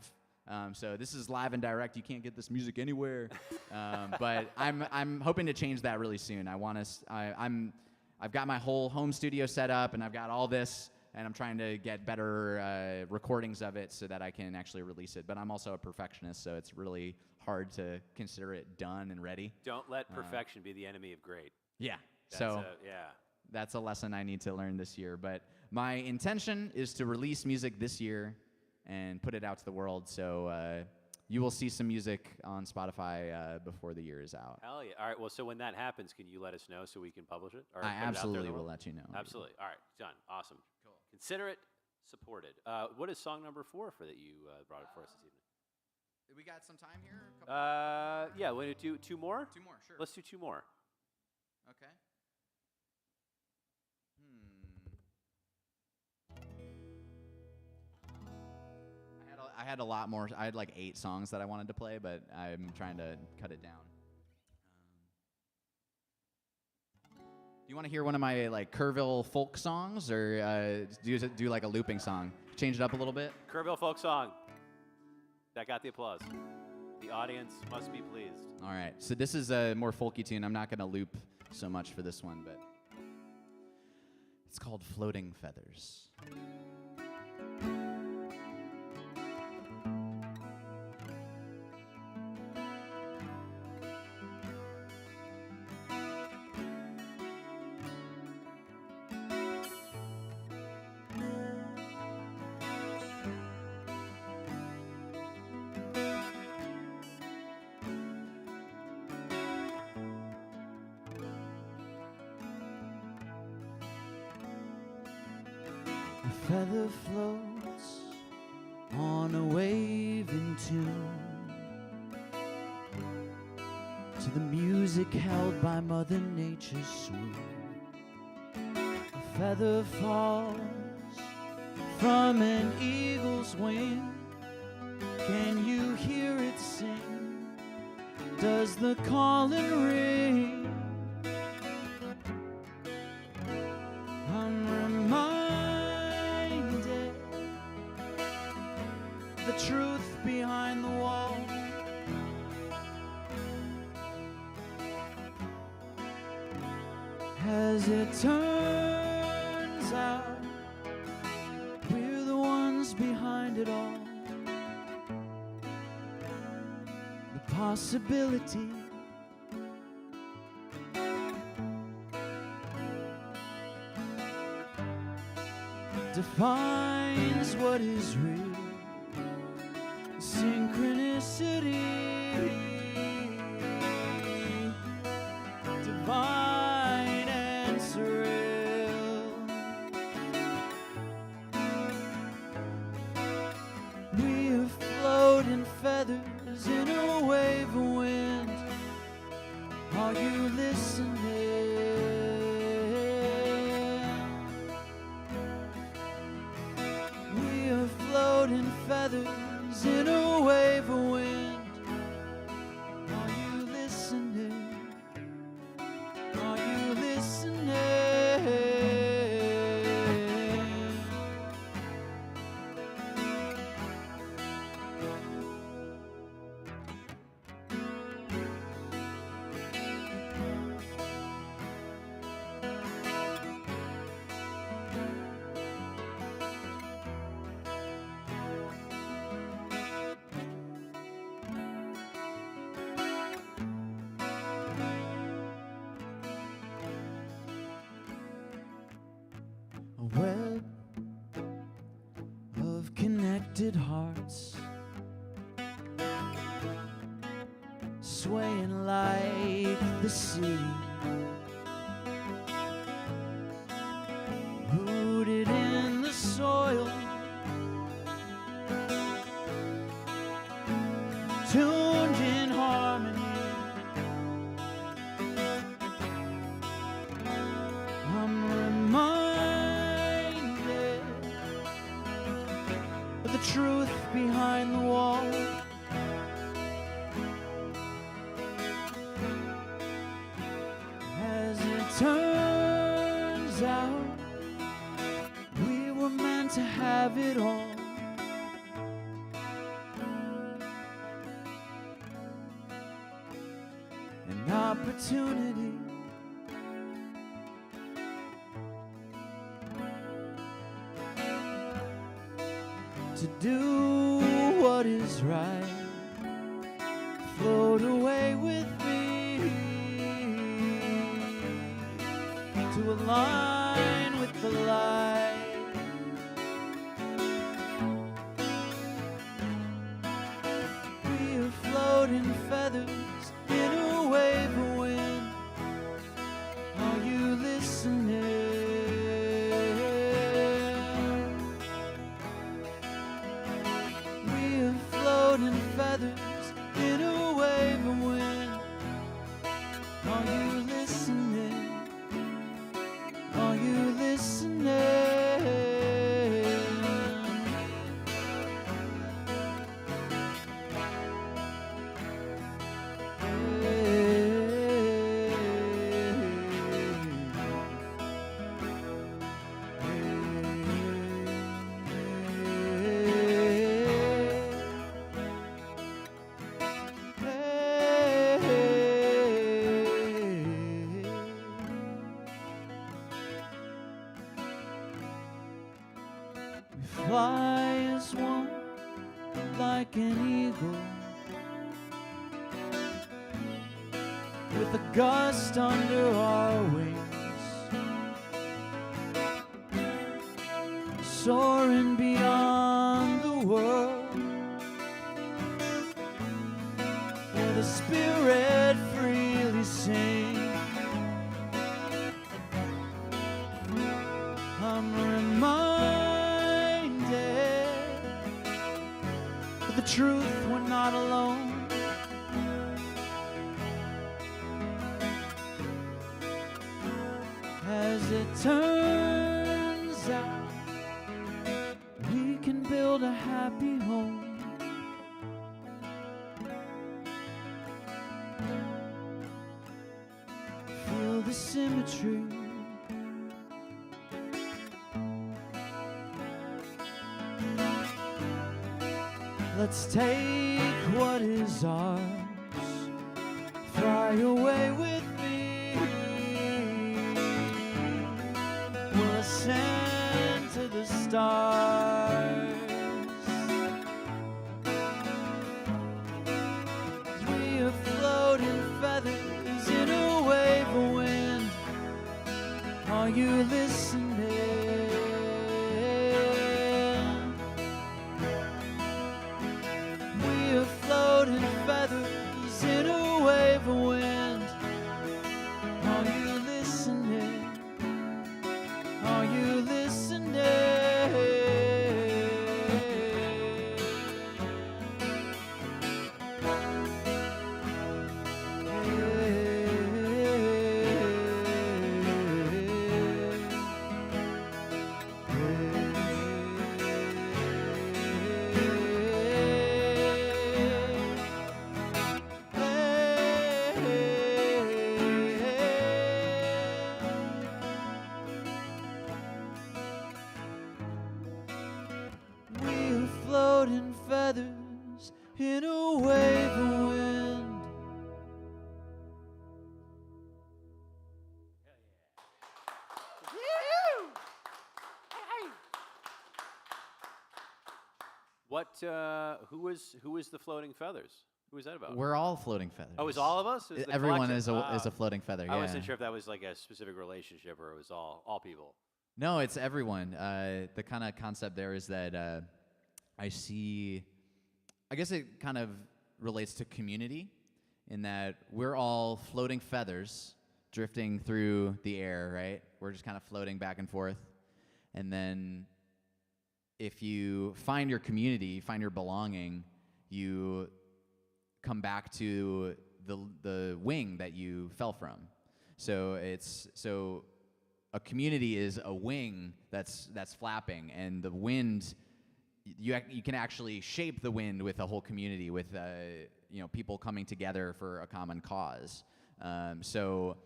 So this is live and direct. You can't get this music anywhere. But I'm hoping to change that really soon. I've got my whole home studio set up, and I've got all this, and I'm trying to get better recordings of it so that I can actually release it. But I'm also a perfectionist, so it's really hard to consider it done and ready. Don't let perfection be the enemy of great. Yeah. Yeah. That's a lesson I need to learn this year. But my intention is to release music this year and put it out to the world. So you will see some music on Spotify before the year is out. Hell yeah. All right. Well, so when that happens, can you let us know so we can publish it? Or I put it out there absolutely to the will world? let you know. Absolutely. All right. Done. Awesome. Cool. Consider it supported. What is song number 4 for that you brought it for us this evening? We got some time here? A couple Yeah. Want to do 2 more? 2 more, sure. Let's do 2 more. Okay. I had a lot more. I had like 8 songs that I wanted to play, but I'm trying to cut it down. Do you want to hear one of my like Kerrville folk songs, or do like a looping song? Change it up a little bit. Kerrville folk song. That got the applause. The audience must be pleased. All right. So this is a more folky tune. I'm not going to loop so much for this one, but it's called Floating Feathers. A feather floats on a wave in tune to the music held by Mother Nature's swoon. A feather falls from an eagle's wing. Can you hear it sing? Does the calling ring? I'm reminded the truth behind the wall. As it turns out, we're the ones behind it all. The possibility defines what is real. Synchronicity, divine and surreal. We are floating feathers in a wave of wind. Are you listening? We are floating feathers in a wave of wind. Are you listening? Are you listening? A web of connected hearts, swaying like the sea, rooted in the soil, tuned in harmony. I'm reminded of the truth behind the wall. As it turns out, we were meant to have it all. An opportunity to do what is right. Float away with me to align with the light. We are floating feathers in a wave of wind. Are you listening? Floating feathers in a wave of wind. Are you listening? Are you listening? We fly as one, like an eagle, with a gust under our wings, soaring beyond the world, where the spirit freely sings. I'm reminded of the truth, we're not alone. As it turns out, we can build a happy home. Feel the symmetry. Let's take what is ours, fly away with me stars. We are floating feathers in a wave of wind. Are you listening? We are floating feathers in a wave of wind. Are you listening? Are you listening? We're floating feathers in a wave of wind. What? Who was the floating feathers? Who was that about? We're all floating feathers. Oh, it's all of us? Is the Everyone collective? is a floating feather. I yeah. wasn't sure if that was like a specific relationship or it was all people. No, it's everyone. The kind of concept there is that I guess it kind of relates to community in that we're all floating feathers drifting through the air, right? We're just kind of floating back and forth. And then if you find your community, find your belonging, you come back to the wing that you fell from. So a community is a wing that's flapping, and the wind, you can actually shape the wind with a whole community, with people coming together for a common cause. So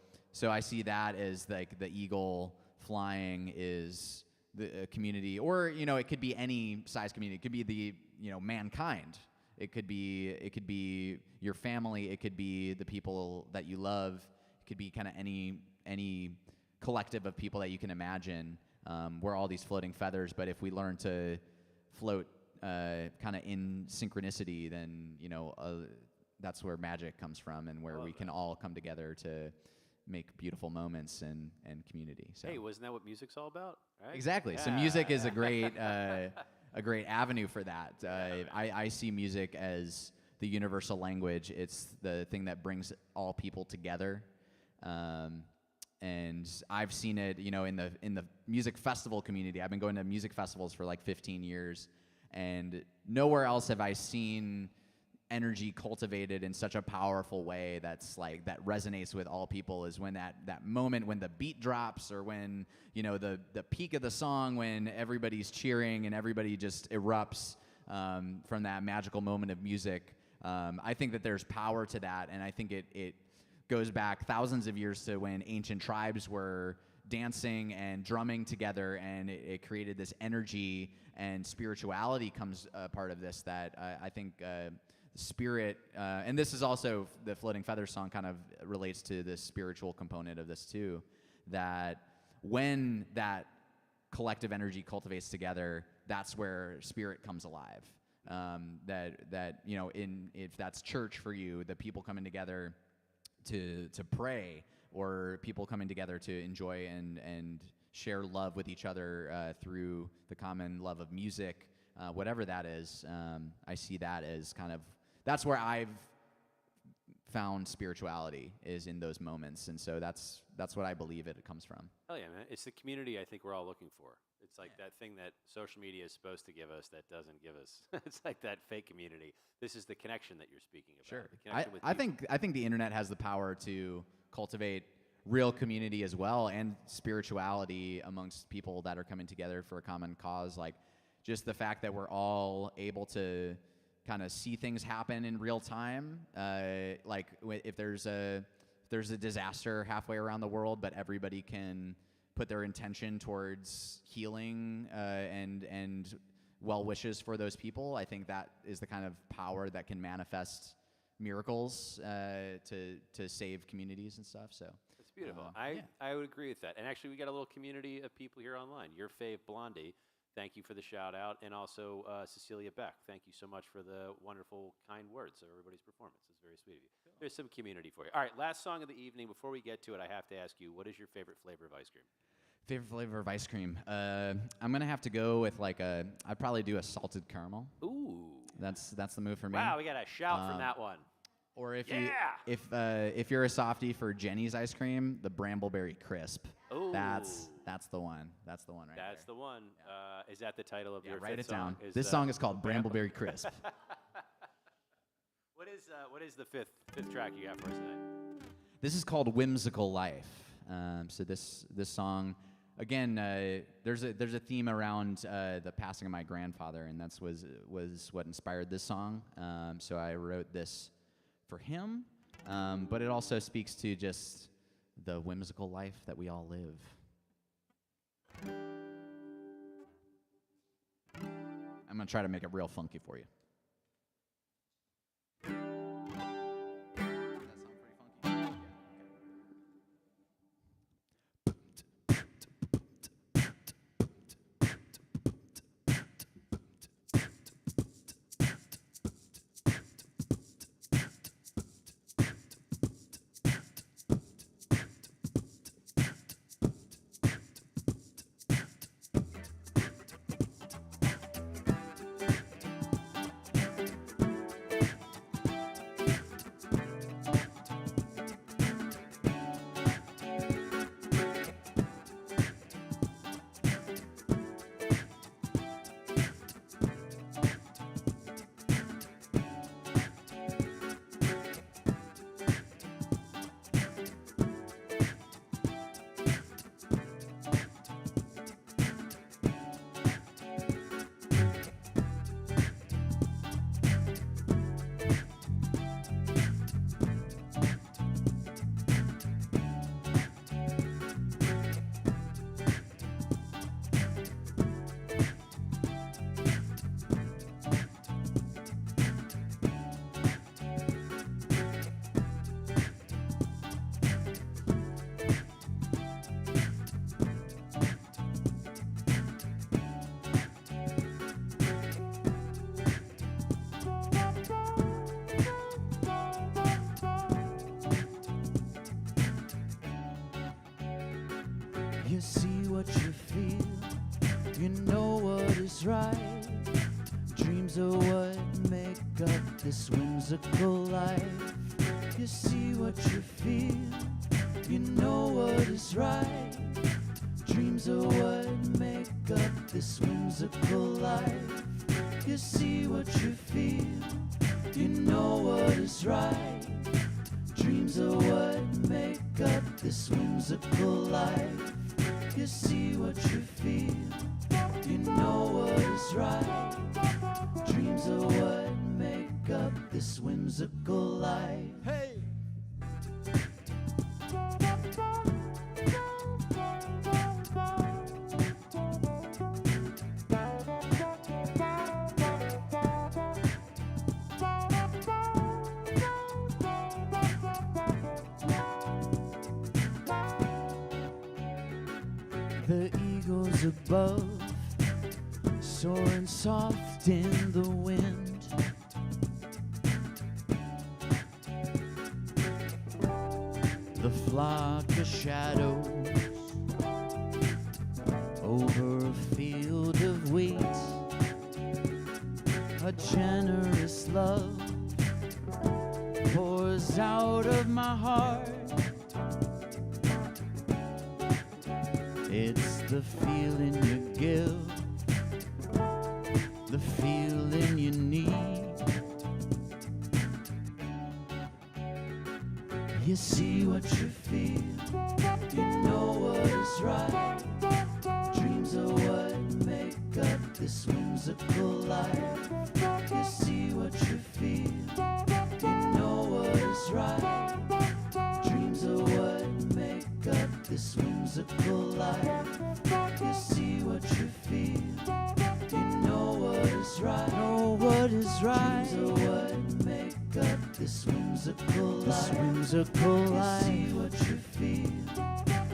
I see that as like the eagle flying is the community, or it could be any size community. It could be the mankind. It could be your family. It could be the people that you love. It could be kind of any collective of people that you can imagine. We're all these floating feathers, but if we learn to float kind of in synchronicity, then that's where magic comes from, and where we can all come together to make beautiful moments and community. So. Hey, wasn't that what music's all about? Right? Exactly. Yeah. So music is a great avenue for that. I see music as the universal language. It's the thing that brings all people together. And I've seen it, in the music festival community. I've been going to music festivals for like 15 years, and nowhere else have I seen energy cultivated in such a powerful way that resonates with all people, is when that moment when the beat drops, or when the peak of the song, when everybody's cheering and everybody just erupts from that magical moment of music. I think that there's power to that, and I think it goes back thousands of years to when ancient tribes were dancing and drumming together, and it created this energy, and spirituality comes a part of this that I think spirit, and this is also the Floating Feathers song kind of relates to the spiritual component of this too, that when that collective energy cultivates together, that's where spirit comes alive. If that's church for you, the people coming together to pray, or people coming together to enjoy and share love with each other through the common love of music, whatever that is, I see that as that's where I've found spirituality, is in those moments, and so that's what I believe it comes from. Hell yeah, man! It's the community I think we're all looking for. It's like that thing that social media is supposed to give us that doesn't give us. It's like that fake community. This is the connection that you're speaking about. Sure. The connection with I people. think the internet has the power to cultivate real community as well, and spirituality amongst people that are coming together for a common cause. Like, just the fact that we're all able to kind of see things happen in real time. If there's a disaster halfway around the world, but everybody can put their intention towards healing and well wishes for those people. I think that is the kind of power that can manifest miracles to save communities and stuff. So It's beautiful. I would agree with that. And actually, we got a little community of people here online. Your fave Blondie thank you for the shout out. And also Cecilia Beck, thank you so much for the wonderful, kind words of everybody's performance. It's very sweet of you. There's some community for you. All right, last song of the evening. Before we get to it, I have to ask you, what is your favorite flavor of ice cream? Favorite flavor of ice cream? I'm gonna have to go with I'd probably do a salted caramel. Ooh. That's the move for me. Wow, we got a shout from that one. Or Yeah! if you're a softie for Jenny's ice cream, the Brambleberry Crisp. Ooh. That's the one. That's the one right That's there. the one. Is that the title of Yeah, your write fifth it down. song? This song is called Brambleberry Crisp. What is the fifth track you got for us tonight? This is called Whimsical Life. So this song, again, there's a theme around the passing of my grandfather, and that's was what inspired this song. So I wrote this for him, but it also speaks to just the whimsical life that we all live. I'm gonna try to make it real funky for you. Does that sound pretty funky? You see what you feel, you know what is right. Dreams are what make up this whimsical life. You see what you feel, you know what is right. Dreams are what make up this whimsical life. You see what you feel, you know what is right. Dreams are what make up this whimsical life. You see what you feel, you know what is right. Dreams are what make up this whimsical life. Hey! The eagles above, soaring soft in the wind. The flock of shadows over a field of wheat. A generous love pours out of my heart. It's the feeling you give, the feeling you need. You see what you feel, you know what is right. Dreams are what make up this whimsical life. You see what you feel, you know what is right. Dreams are what make up this whimsical life. You see what you feel, you know what is right. Know what is right. Dreams are what make up this whimsical life. This whimsical life. You see what you feel,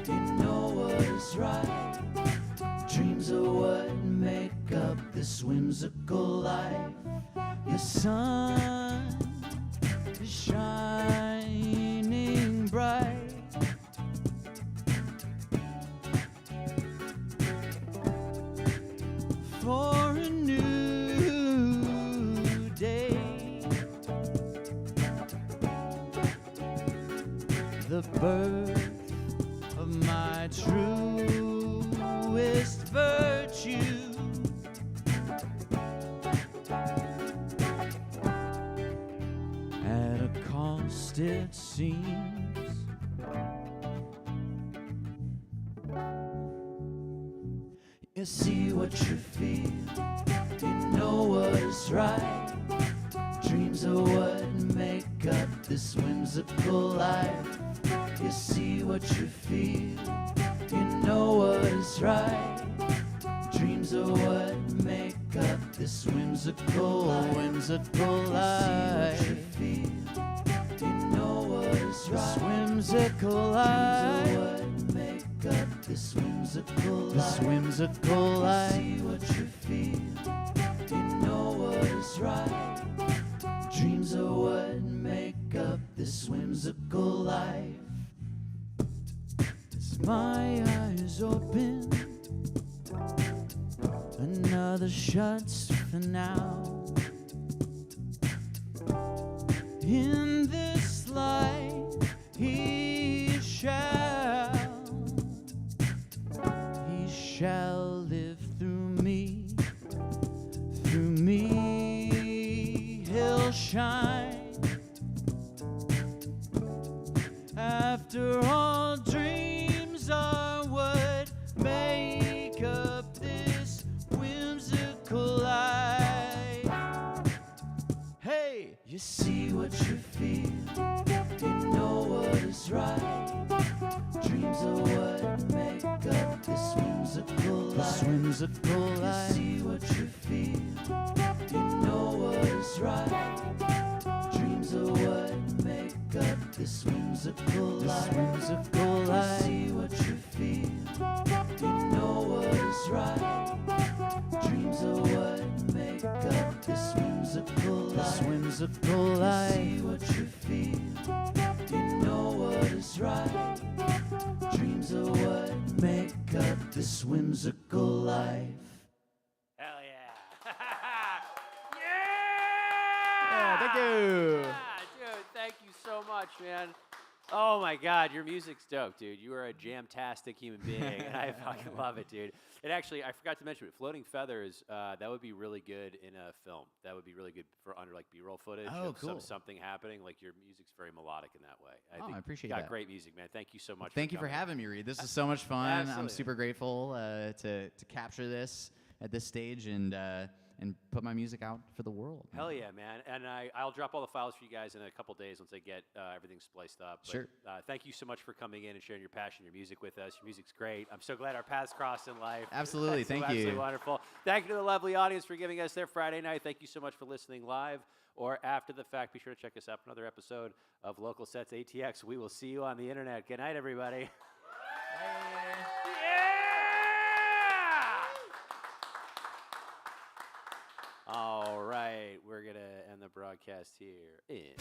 you know what is right. Dreams are what make this whimsical life. Your sun is shining bright. For a new day, the birth of my truest virtue. At a cost, it seems. You see what you feel, you know what is right. Dreams are what make up this whimsical life. You see what you feel, you know what is right. Dreams are what make up this whimsical life. Whimsical life. You see what you feel, you know what is right. This whimsical life. Dreams are what make up this whimsical life. This whimsical life. You see what you feel, you know what is right. Dreams are what make up this whimsical life. As my eyes open, another shuts for now. In this life he shall live through me. Through me he'll shine. After all, dreams are what make up this whimsical life. Hey, you see what you feel, you know what is right. Dreams are what make up this whimsical life. This whimsical life. You see what you feel, you know what is right. Dreams are what make up this whimsical life. This whimsical life. You see what you feel, you know what is right. Dreams are what make up this whimsical life. This whimsical life. You see what you feel, you know what is right. Dreams are what make up this whimsical life. Hell yeah. Yeah, thank you. Yeah, dude, thank you so much, man. Oh my God, your music's dope, dude. You are a jam-tastic human being, and I fucking love it, dude. And actually, I forgot to mention it. Floating Feathers, that would be really good in a film. That would be really good for under like B-roll footage. Oh, of cool. Something happening. Like your music's very melodic in that way. I appreciate you got that. great music, man. Thank you so much. Thank you for coming. having me, Reed. This is so much fun. Absolutely. I'm super grateful to capture this at this stage and put my music out for the world. Hell yeah, man. And I'll drop all the files for you guys in a couple days once I get everything spliced up. But, Sure. Thank you so much for coming in and sharing your passion, your music with us. Your music's great. I'm so glad our paths crossed in life. Absolutely. That's so Thank you. absolutely wonderful. Thank you to the lovely audience for giving us their Friday night. Thank you so much for listening live or after the fact. Be sure to check us out for another episode of Local Sets ATX. We will see you on the internet. Good night, everybody. All right, we're going to end the broadcast here in